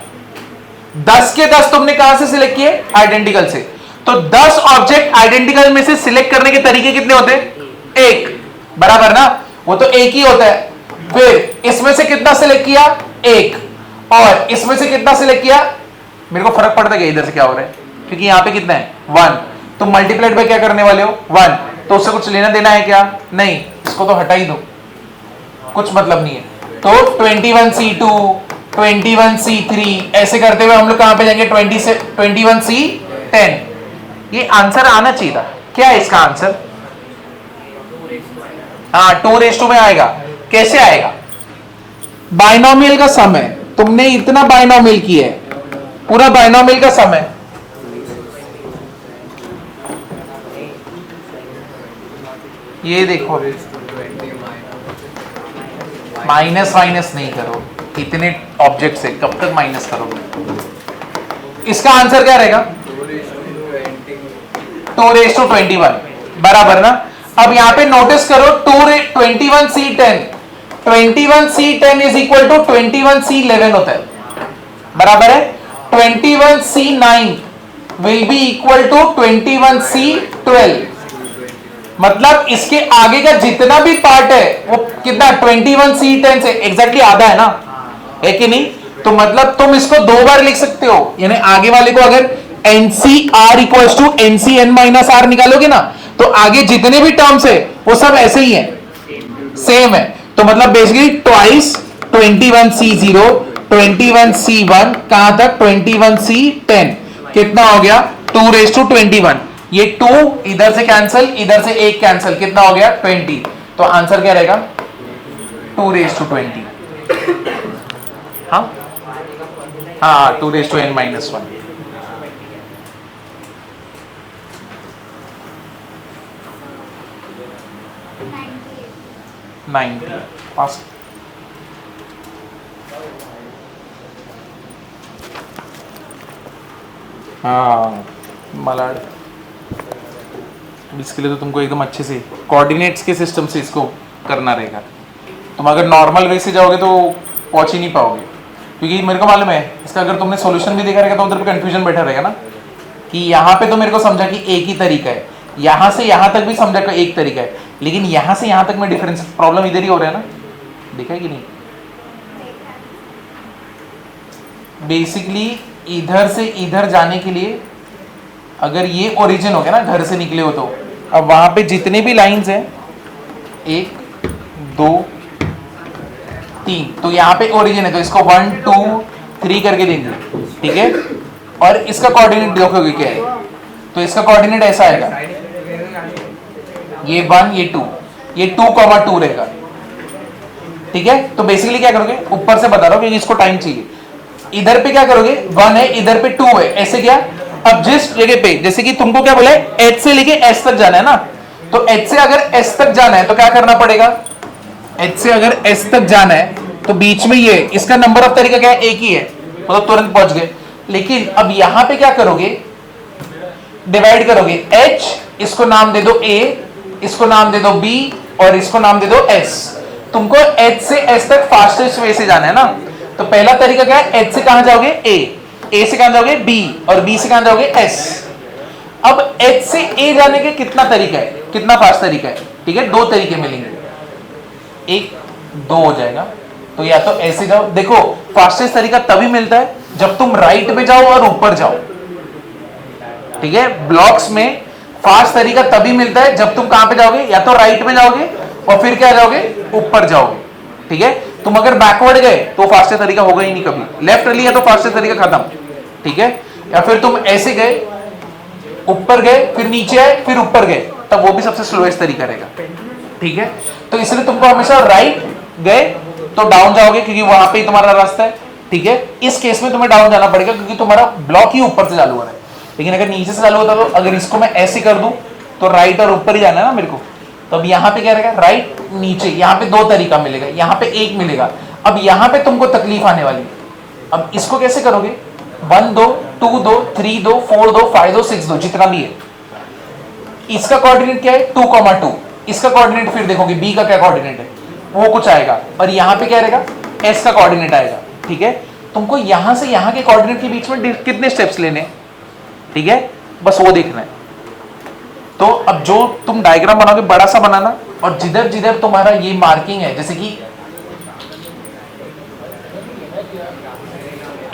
10 के 10 तुमने कहां से सिलेक्ट किए? आइडेंटिकल से। तो 10 ऑब्जेक्ट आइडेंटिकल में से सिलेक्ट करने के तरीके कितने होते हैं? एक, बराबर ना, वो तो एक ही होता है। फिर इसमें से कितना सिलेक्ट किया? एक। और इसमें से कितना सिलेक्ट किया? मेरे को फर्क पड़ता है इधर से क्या हो रहा है, क्योंकि यहां पे कितना है? 1। तो मल्टीप्लाइड बाय क्या करने वाले हो? 1। तो उससे कुछ लेना देना है क्या? नहीं, इसको तो हटा ही दो, कुछ मतलब नहीं है। तो 21C2, 21C3 ऐसे करते हुए हम लोग कहां पे जाएंगे? 21C10। ये आंसर आना चाहिए था। क्या है इसका आंसर? हाँ, 2 में आएगा। कैसे आएगा? बाइनोमियल का सम है, तुमने इतना बाइनोमियल किया है, पूरा बाइनोमियल का सम है। ये देखो, माइनस माइनस नहीं करो, इतने ऑब्जेक्ट से कब तक माइनस करोगे? इसका आंसर क्या रहेगा? 2:21, बराबर ना। अब यहां पे नोटिस करो, 21C10 is equal to 21C11 होता है, बराबर है। 21C9 will be equal to 21C12। मतलब इसके आगे का जितना भी पार्ट है वो कितना? 21C10 से एग्जैक्टली आधा है ना, है कि नहीं? तो मतलब तुम इसको 2 बार लिख सकते हो, यानी आगे वाले को अगर NCR इक्वल्स टू NCN-R निकालोगे ना, तो आगे जितने भी टर्म्स है वो सब ऐसे ही है, सेम है। तो मतलब बेसिकली ट्वाइस 21C0, 21C1 कहां तक 21C10 कितना हो गया 2^21। ये 2 इधर से कैंसिल, इधर से 1 कैंसिल, कितना हो गया 20। तो आंसर क्या रहेगा 2^20। हाँ हाँ 2^n-1। 90 पास। हाँ मलाड, इसके लिए तो तुमको एकदम अच्छे से कोऑर्डिनेट्स के सिस्टम से इसको करना रहेगा। तुम अगर नॉर्मल वे से जाओगे तो पहुंच ही नहीं पाओगे, क्योंकि मेरे को मालूम है इसका अगर तुमने सॉल्यूशन भी देखा रहेगा तो उधर पे कंफ्यूजन बैठा रहेगा ना, कि यहाँ पे तो मेरे को समझा कि एक ही तरीका है, यहाँ से यहाँ तक भी समझा कि एक तरीका है, लेकिन यहाँ से यहाँ तक में डिफरेंस, प्रॉब्लम इधर ही हो रहा है ना, देखा है कि नहीं। बेसिकली इधर से इधर जाने के लिए अगर ये ओरिजिन हो गया ना, घर से निकले हो तो अब वहां पे जितने भी लाइंस हैं 1 2 3, तो यहाँ पे ओरिजिन है तो इसको 1 2 3 करके देंगे, ठीक है। और इसका कोऑर्डिनेट देखोगे क्या है, तो इसका कोऑर्डिनेट ऐसा आएगा, ये 1 ये 2, ये 2,2 रहेगा, ठीक है। तो बेसिकली क्या करोगे, ऊपर से बता रहा हूं क्योंकि इसको टाइम चाहिए, इधर पे क्या करोगे 1 है, इधर पे 2 है, ऐसे क्या। अब जिस जगह पे जैसे कि तुमको क्या बोला है H से लेके S तक जाना है ना, तो H से अगर S तक जाना है तो क्या करना पड़ेगा, H से अगर S तक जाना है तो बीच में ये इसका नंबर ऑफ तरीका क्या है, एक ही है, मतलब तुरंत पहुंच गए। लेकिन अब यहां पे क्या करोगे, डिवाइड करोगे, H इसको नाम दे दो A, इसको नाम दे दो B और इसको नाम दे दो S। तुमको H से S तक फास्टेस्ट वे से जाना है ना, तो पहला तरीका क्या है, H से कहां जाओगे A से कहां जाओगे B और B से कहां जाओगे S। अब H से A जाने के कितना तरीका है, कितना फास्ट तरीका है, ठीक है, 2 तरीके मिलेंगे, 1 2 हो जाएगा। तो या तो ऐसे जाओ, देखो फास्टेस्ट तरीका तभी मिलता है जब तुम राइट में जाओ और ऊपर जाओ, ठीक है। ब्लॉक्स में फास्ट तरीका तभी मिलता है जब तुम कहां पे जाओगे, या तो राइट में जाओगे और फिर क्या जाओगे ऊपर जाओगे, ठीक है। तुम अगर बैकवर्ड गए तो फास्टेस्ट तरीका होगा ही नहीं कभी, लेफ्ट लिया तो फास्टेस्ट तरीका खत्म, ठीक है। या फिर तुम ऐसे गए, ऊपर गए, फिर नीचे आए, फिर ऊपर गए, तब वो भी सबसे स्लोएस्ट तरीका रहेगा, ठीक है। तो इसलिए तुमको हमेशा राइट गए तो डाउन जाओगे क्योंकि वहां पे ही तुम्हारा रास्ता है, ठीक है। इस केस में तुम्हें डाउन जाना पड़ेगा क्योंकि तुम्हारा ब्लॉक ही ऊपर से चालू हो रहा है, लेकिन अगर नीचे से चालू होता तो अगर इसको मैं ऐसे कर दूं तो राइट और ऊपर ही जाना है ना मेरे को, तो अब यहाँ पे क्या रहेगा, राइट नीचे, यहाँ पे 2 तरीका मिलेगा, यहाँ पे 1 मिलेगा। अब यहाँ पे तुमको तकलीफ आने वाली है, अब इसको कैसे करोगे, 1 2 2 2 3 2 4 2 5 2 6 2 जितना भी है, इसका कोऑर्डिनेट क्या है 2,2, इसका कोऑर्डिनेट फिर देखोगे B का क्या कोऑर्डिनेट है, वो कुछ आएगा, और यहाँ पे क्या रहेगा S का कोऑर्डिनेट आएगा, ठीक है। तुमको यहाँ से यहाँ के कोऑर्डिनेट के बीच में कितने स्टेप्स लेने, ठीक है, बस वो देखना है। तो अब जो तुम डायग्राम बनाओगे बड़ा सा बनाना, और जिधर जिधर तुम्हारा ये मार्किंग है, जैसे कि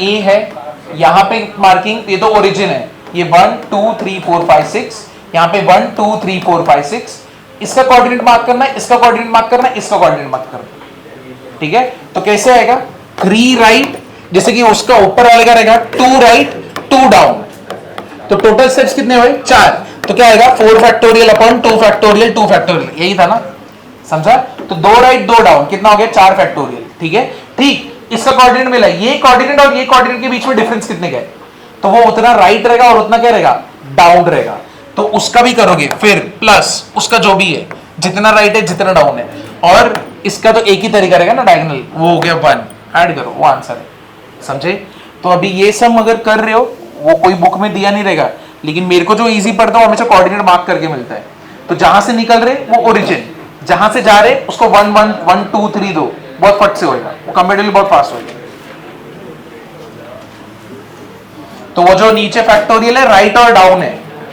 A है, यहां पे मार्किंग, ये तो ओरिजिन है, ये 1 2 3 4 5 6, यहां पे 1 2 3 4 5 6, इसका कोऑर्डिनेट मार्क करना है, इसका कोऑर्डिनेट मार्क करना है, इसका कोऑर्डिनेट मार्क करना है, ठीक है। तो कैसे आएगा, 3 राइट, जैसे कि उसका ऊपर वाले का रहेगा 2 राइट 2 डाउन, तो टोटल स्टेप्स कितने हुए 4, तो क्या आएगा 4 फैक्टोरियल अपॉन 2 फैक्टोरियल 2 फैक्टोरियल, यही था ना, समझा। तो 2 राइट 2 डाउन कितना हो गया 4 फैक्टोरियल, ठीक है। ठीक, इसका कोऑर्डिनेट मिला, ये कोऑर्डिनेट और ये कोऑर्डिनेट के बीच में डिफरेंस कितने गए, तो वो उतना राइट रहेगा और उतना क्या रहेगा डाउन रहेगा, तो उसका भी करोगे फिर प्लस उसका जो भी है, जितना राइट है जितना डाउन है, और इसका तो एक ही तरीका रहेगा ना डायगोनल, वो हो गया 1, ऐड करो वो आंसर है, समझे। तो अभी ये सम अगर कर रहे हो वो कोई बुक में दिया नहीं रहेगा, लेकिन मेरे को जो इजी पड़ता है हमेशा कोऑर्डिनेट मार्क करके मिलता है। तो जहां से निकल रहे वो ओरिजिन, जहां से जा रहे उसको 1 1 1 2 3 2 बहुत फट से होएगा, वो कंपेरेटिवली बहुत फास्ट होएगा। तो वो जो नीचे फैक्टोरियल है राइट और डाउन है,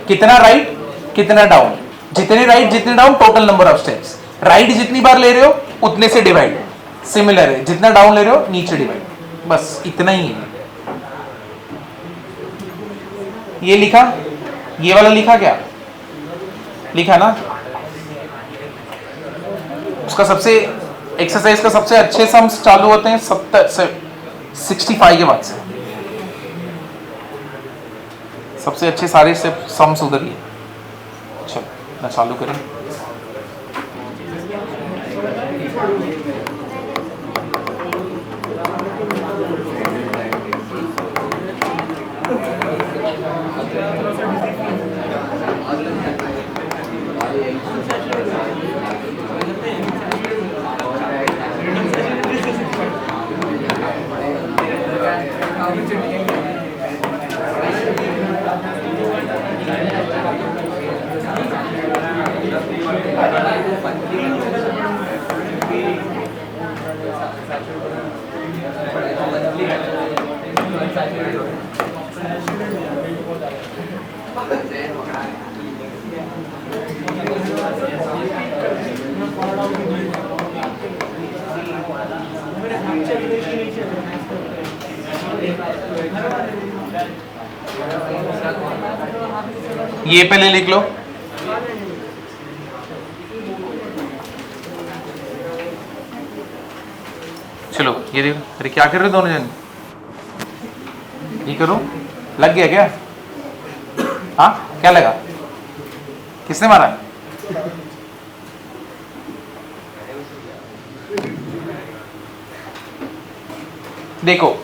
कितना राइट कितना डाउन, जितने राइट जितने down, total number of steps, right जितनी बार ले रहे हो उतने से डिवाइड, सिमिलर है, जितना डाउन ले रहे हो नीचे डिवाइड, बस इतना ही है। ये लिखा, ये वाला लिखा, क्या लिखा ना, उसका सबसे एक्सरसाइज का सबसे अच्छे सम्स चालू होते हैं 70 से 65 के बाद से, सबसे अच्छे सारे से सम्स उधर ही है। चलो ना चालू करें। ये पहले लिख लो। चलो ये देखो, अरे क्या कर रहे हो दोनों जन? ये करो, लग गया क्या? हाँ क्या लगा? किसने मारा? देखो,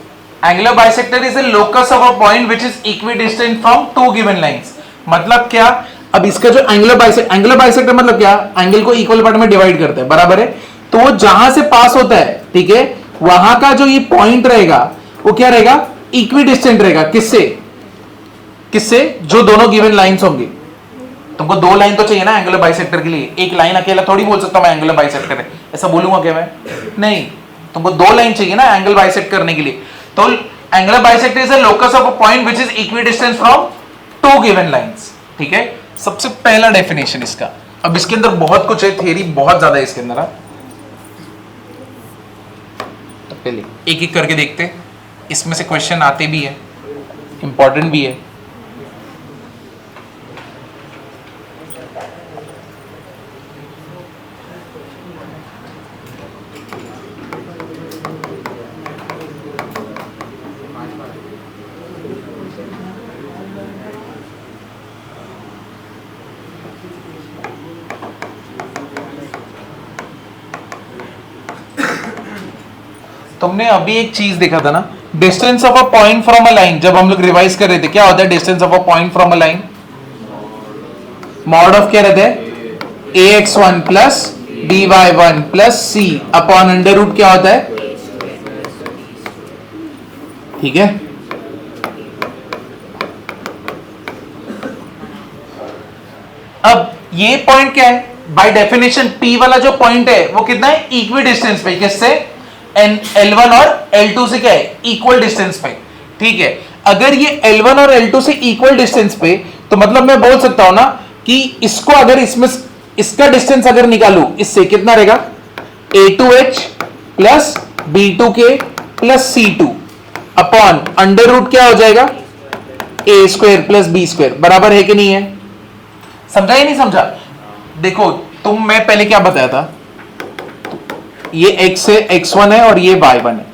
angular bisector is a locus of a point which is equidistant from two given lines. मतलब क्या? अब इसका जो एंगुलर बाइसेक्टर मतलब क्या? एंगल को इक्वल पार्ट में डिवाइड करता है, बराबर है। तो वो जहां से पास होता है, ठीक है, वहां का जो ये पॉइंट रहेगा वो क्या रहेगा? इक्विडिस्टेंट रहेगा। किससे? किससे? जो दोनों गिवन लाइंस होंगी। तुमको दो लाइन तो चाहिए ना एंगुलर बाइसेक्टर के लिए। एक लाइन अकेला थोड़ी बोल सकता हूं मैं एंगुलर बाइसेक्टर है, ऐसा बोलूंगा क्या मैं? नहीं, तुमको दो लाइन चाहिए ना एंगल बाइसेक्ट करने के लिए। तो angular bisector is a locus of a point which is equidistant from two given lines. ठीक है, सबसे पहला डेफिनेशन इसका। अब इसके अंदर बहुत कुछ है, थ्योरी बहुत ज्यादा है इसके अंदर। तो पहले एक एक करके देखते हैं, इसमें से क्वेश्चन आते भी है, इंपॉर्टेंट भी है। तुमने अभी एक चीज देखा था ना, distance of a point from a line. जब हम लोग रिवाइज कर रहे थे, क्या होता है distance of a point from a line? Mod of क्या रहता है? ax1 plus by1 plus c upon under root क्या होता है? ठीक है, अब ये पॉइंट क्या है? बाय डेफिनेशन P वाला जो पॉइंट है वो कितना है? इक्वी डिस्टेंस पे। किससे? L1 और L2 से क्या है? इक्वल डिस्टेंस पे। ठीक है, अगर ये L1 और L2 से इक्वल डिस्टेंस पे, तो मतलब मैं बोल सकता हूं ना कि इसको अगर इसमें इसका डिस्टेंस अगर निकालू, इससे कितना रहेगा? A2h plus B2k plus C2 upon under root क्या हो जाएगा? A square plus B square. बराबर है कि नहीं है? समझा या नहीं समझा? देखो, मैं पहले क्या बताया था? ये x है, x1 है और ये y1 है।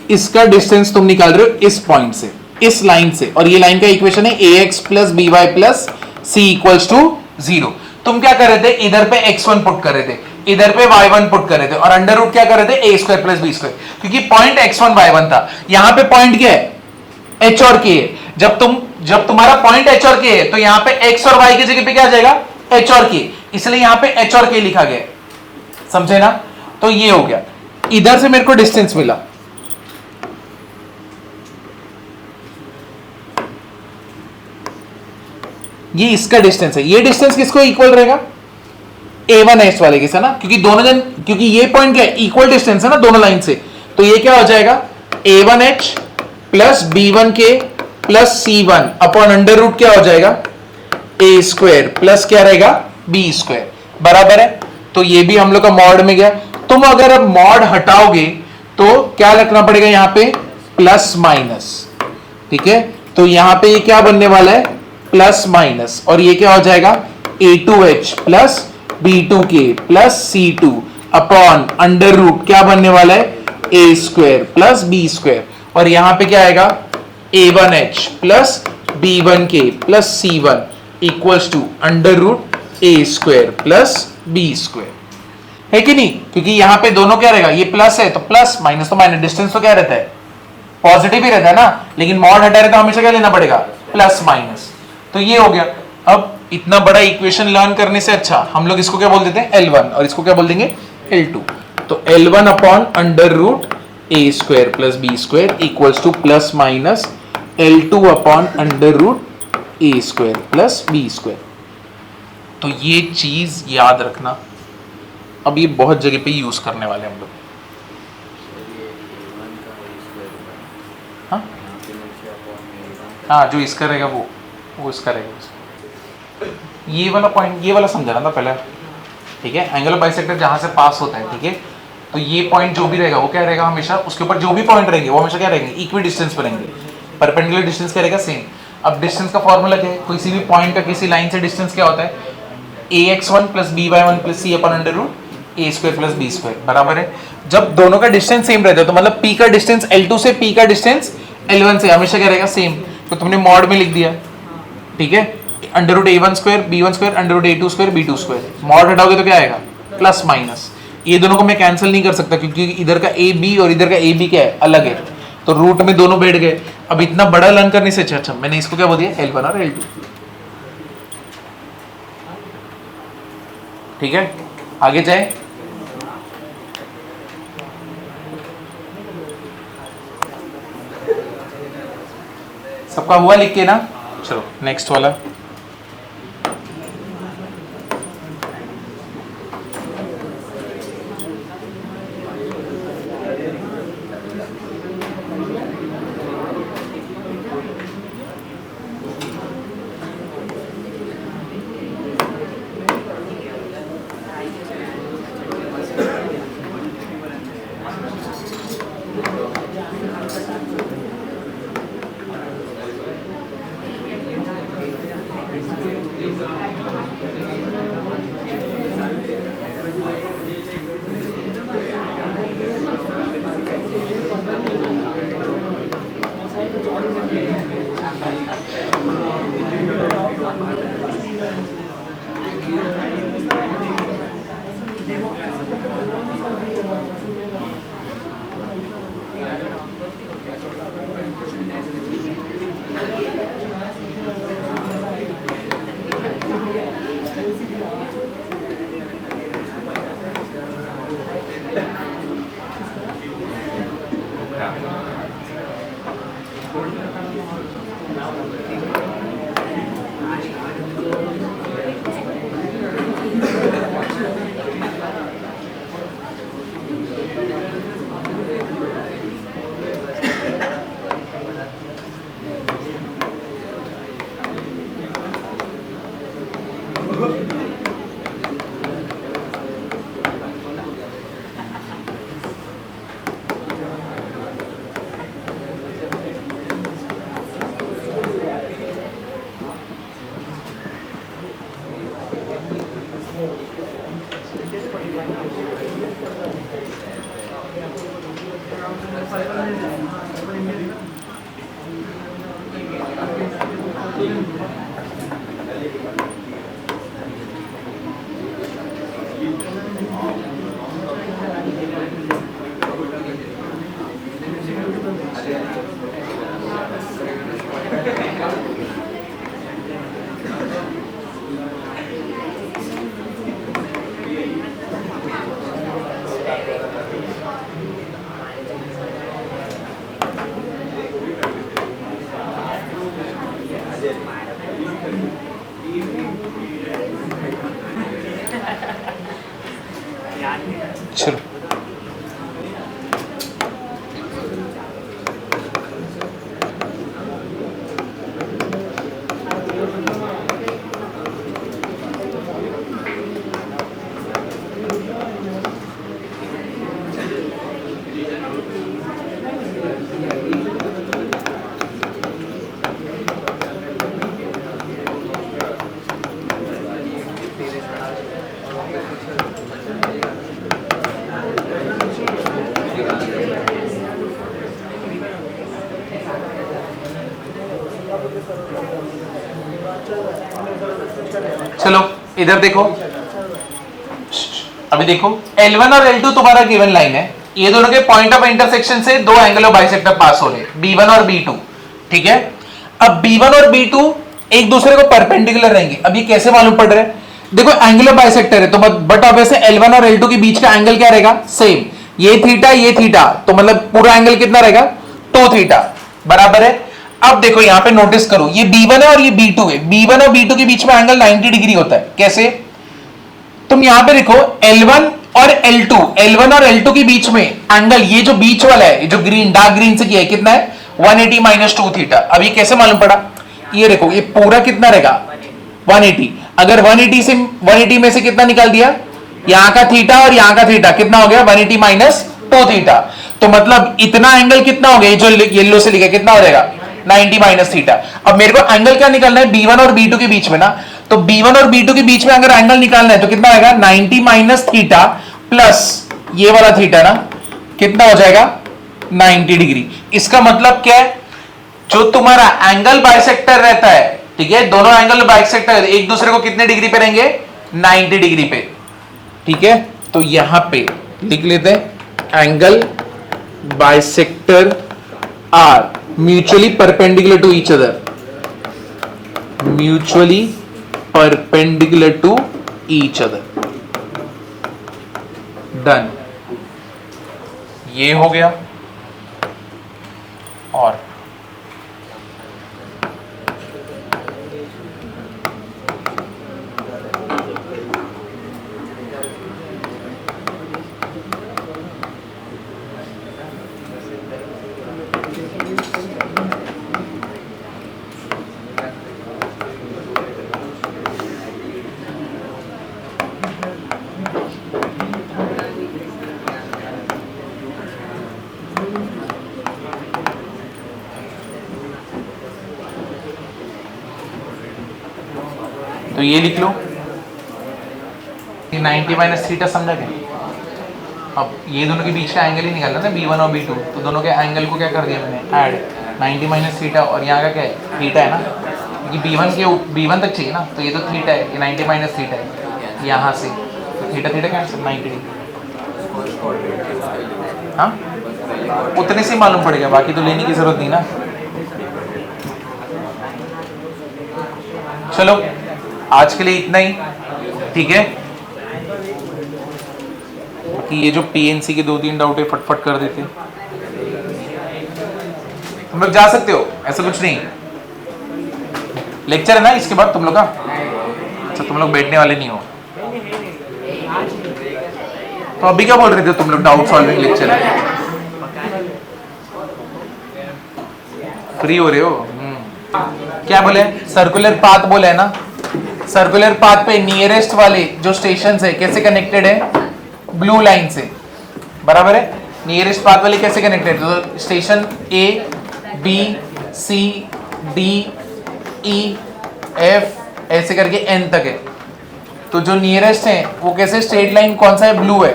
इसका डिस्टेंस तुम निकाल रहे हो इस पॉइंट से, इस लाइन से, और ये लाइन का इक्वेशन है ax plus by plus c equals to 0। तुम क्या कर रहे थे? इधर पे x1 पुट कर रहे थे, इधर पे y1 पुट कर रहे थे, और अंडर रूट क्या कर रहे थे? a square plus b square, क्योंकि पॉइंट x1 y1 था। यहां पे पॉइंट क्या है? h और k है। जब तुम्हारा पॉइंट h और k है, तो यहां पे x और y की जगह पे क्या आ जाएगा? h और k, इसलिए यहां पे h और k लिखा गया। समझे ना? तो ये हो गया, इधर से मेरे को डिस्टेंस मिला। ये इसका डिस्टेंस है। ये डिस्टेंस किसको इक्वल रहेगा? A1h वाले के, ना, क्योंकि दोनों जन, क्योंकि ये पॉइंट क्या है? इक्वल डिस्टेंस है ना दोनों लाइन से। तो ये क्या हो जाएगा? A1h plus B1k plus C1 upon under root क्या हो जाएगा? A स्क्वायर प्लस क्या रहेगा? B square. बराबर है। तो ये भी हम लोग का मॉड में गया। तुम अगर अब मॉड हटाओगे तो क्या रखना पड़ेगा यहां पे? Plus minus. ठीक है, तो यहां पे ये क्या बनने वाला है? प्लस माइनस, और ये क्या हो जाएगा? A2h plus B2k plus C2 upon under root क्या बनने वाला है, A square plus B square, और यहां पे क्या आएगा, a1h plus b1k plus c1 equals to under root A square plus B square, है कि नहीं? क्योंकि यहां पे दोनों क्या रहेगा, ये प्लस है तो प्लस, माइनस तो माइनस, डिस्टेंस तो क्या रहता है, पॉजिटिव ही रहता है ना, लेकिन मॉड हटा रहे तो हमेशा क्या लेना पड़ेगा, प्लस माइनस। तो ये हो गया। अब इतना बड़ा इक्वेशन लर्न करने से अच्छा हम लोग इसको क्या बोल देते हैं, L1, और इसको क्या बोल देंगे, L2। तो L1 upon under root A square plus B square equals to plus minus L2 upon under root A square plus B square. तो ये चीज याद रखना, अब ये बहुत जगह पे यूज करने वाले हम लोग। हाँ हाँ, जो इसका रहेगा वो इसका रहेगा। ये वाला पॉइंट, ये वाला समझाना था पहले, ठीक है? एंगल ऑफ बाइसेक्टर जहां से पास होता है, ठीक है? तो ये पॉइंट जो भी रहेगा वो क्या रहेगा, हमेशा उसके ऊपर जो भी पॉइंट रहेंगे वो हमेशा क्या रहेंगे, इक्वी डिस्टेंस पर रहेंगे। परपेंडिकुलर डिस्टेंस क्या रहेगा, सेम। अब डिस्टेंस का फॉर्मूला क्या है, किसी भी पॉइंट का किसी लाइन से डिस्टेंस क्या होता है, ax1 plus by1 plus c upon under root A square plus B square, बराबर है। जब दोनों का डिस्टेंस सेम रहता है तो मतलब p का डिस्टेंस L2 से p का डिस्टेंस L1 से हमेशा क्या रहेगा, सेम। तो तुमने मॉड में लिख दिया, ठीक है? Under root a1 square b1 square under root a2 square b2 square, mod हटाओगे तो क्या आएगा, प्लस माइनस। ये दोनों को मैं कैंसिल नहीं कर सकता क्योंकि इधर का ए बी और इधर का ए बी क्या है, अलग है, तो रूट में दोनों बैठ गए। अब इतना बड़ा लर्न करने से अच्छा मैंने इसको क्या बोल दिया, L1 और L2, ठीक है? आगे जाए, सबका हुआ लिख के ना, चलो नेक्स्ट वाला। चलो चलो इधर देखो, अभी देखो L1 और L2 तुम्हारा गिवन लाइन है, ये दोनों के पॉइंट ऑफ इंटरसेक्शन से दो एंगल ऑफ बाइसेक्टर पास हो रहे, B1 और B2, ठीक है। अब B1 और B2 एक दूसरे को परपेंडिकुलर रहेंगे। अब ये कैसे मालूम पड़ रहा है, देखो एंगल ऑफ बाइसेक्टर है तो बट ऑब्वियसली L1 और L2 के बीच का एंगल क्या रहेगा, सेम, ये थीटा ये थीटा, तो मतलब पूरा एंगल कितना रहेगा, 2 थीटा, बराबर है। अब देखो यहां पे नोटिस करो, ये B1 है और ये B2 है, B1 और B2 के बीच में एंगल 90 डिग्री होता है। कैसे, तुम यहां पे देखो L1 और L2, L1 और L2 के बीच में एंगल, ये जो बीच वाला है, जो ग्रीन डार्क ग्रीन से किया है, कितना है 180 माइनस 2 थीटा। अब ये कैसे मालूम पड़ा, ये देखो ये पूरा कितना रहेगा 180, अगर 180 में से कितना निकाल दिया, यहां का थीटा और यहां का थीटा, कितना हो गया 180 माइनस 2 थीटा, तो मतलब इतना एंगल कितना हो गया, जो येलो से लिखा कितना हो जाएगा 90 माइनस थीटा। अब मेरे को एंगल क्या निकालना है, B1 और B2 के बीच में ना, तो B1 और B2 के बीच में अगर एंगल निकालना है तो कितना आएगा 90 माइनस थीटा प्लस ये वाला थीटा ना, कितना हो जाएगा 90 डिग्री। इसका मतलब क्या है, जो तुम्हारा एंगल बाइसेक्टर रहता है, ठीक है, दोनों एंगल बाइसेक्टर एक दूसरे को कितने डिग्री पे रहेंगे 90 डिग्री पे, ठीक है। तो यहां पे लिख लेते हैं angle bisector are mutually perpendicular to each other, mutually perpendicular to each other, done. ये हो गया। और तो ये लिख लो, 90 माइनस थीटा, समझा क्या। अब ये दोनों के बीच का एंगल ही निकालना ना B1 और B2, तो दोनों के एंगल को क्या कर दिया मैंने, ऐड 90 माइनस थीटा, और यहाँ का क्या है थीटा है ना, क्योंकि B1 तक चाहिए ना, तो ये तो थीटा है, ये 90 माइनस थीटा है यहाँ से, तो थीटा थीटा कैंसिल 90 डिग्री। हाँ उतने से मालूम पड़ेगा, बाकी तो लेने की जरूरत नहीं ना। चलो आज के लिए इतना ही, ठीक है। कि ये जो पीएनसी के 2-3 डाउट है फटफट कर देते, तुम लोग जा सकते हो, ऐसा कुछ नहीं। लेक्चर है ना इसके बाद तुम लोग का, अच्छा तुम लोग बैठने वाले नहीं हो, तो अभी क्या बोल रहे थे तुम लोग, डाउट सॉल्विंग लेक्चर है, फ्री हो रहे हो। क्या बोले, सर्कुलर पाथ बोले है ना, सर्कुलर पाथ पे नियरेस्ट वाले जो स्टेशन है कैसे कनेक्टेड है, ब्लू लाइन से, बराबर है। नियरेस्ट पाथ वाले कैसे कनेक्टेड, तो station A B C D E F ऐसे करके एन तक है, तो जो नियरेस्ट है वो कैसे, स्ट्रेट लाइन कौन सा है, ब्लू है,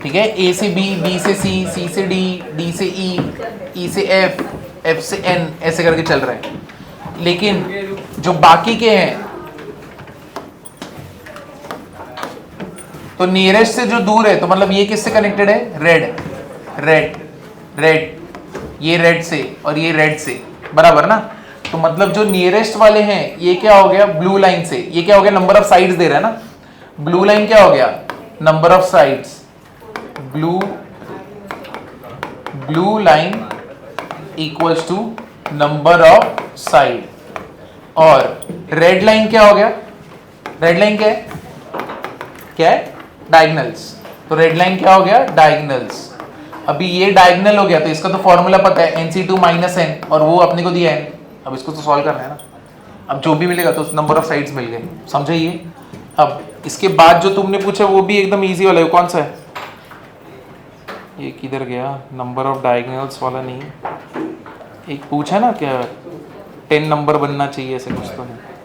ठीक है। ए से बी, बी से सी, सी से डी, डी से ई, ई से एफ, एफ से एन ऐसे करके चल रहा है। लेकिन जो बाकी के हैं, तो नियरेस्ट से जो दूर है, तो मतलब ये किससे कनेक्टेड है, रेड रेड रेड, ये रेड से और ये रेड से, बराबर ना। तो मतलब जो नियरेस्ट वाले हैं ये क्या हो गया, ब्लू लाइन से, ये क्या हो गया, नंबर ऑफ साइड्स दे रहा है ना, ब्लू लाइन क्या हो गया, number of sides, blue line equals to number of side, और रेड लाइन क्या हो गया, रेड लाइन क्या है, क्या है, डायगोनल्स, तो रेड लाइन क्या हो गया, डायगोनल्स। अभी ये डायगोनल हो गया, तो इसका तो फॉर्मूला पता है NC2 माइनस n, और वो अपने को दिया है, अब इसको तो सॉल्व करना है ना। अब जो भी मिलेगा तो नंबर ऑफ साइड्स मिल गए, समझे ये। अब इसके बाद जो तुमने पूछा वो भी एकदम इजी वाला है, कौन सा है, ये किधर गया, नंबर ऑफ डायगोनल्स वाला नहीं, एक पूछा ना क्या 10 नंबर बनना चाहिए, ऐसे कुछ तो है।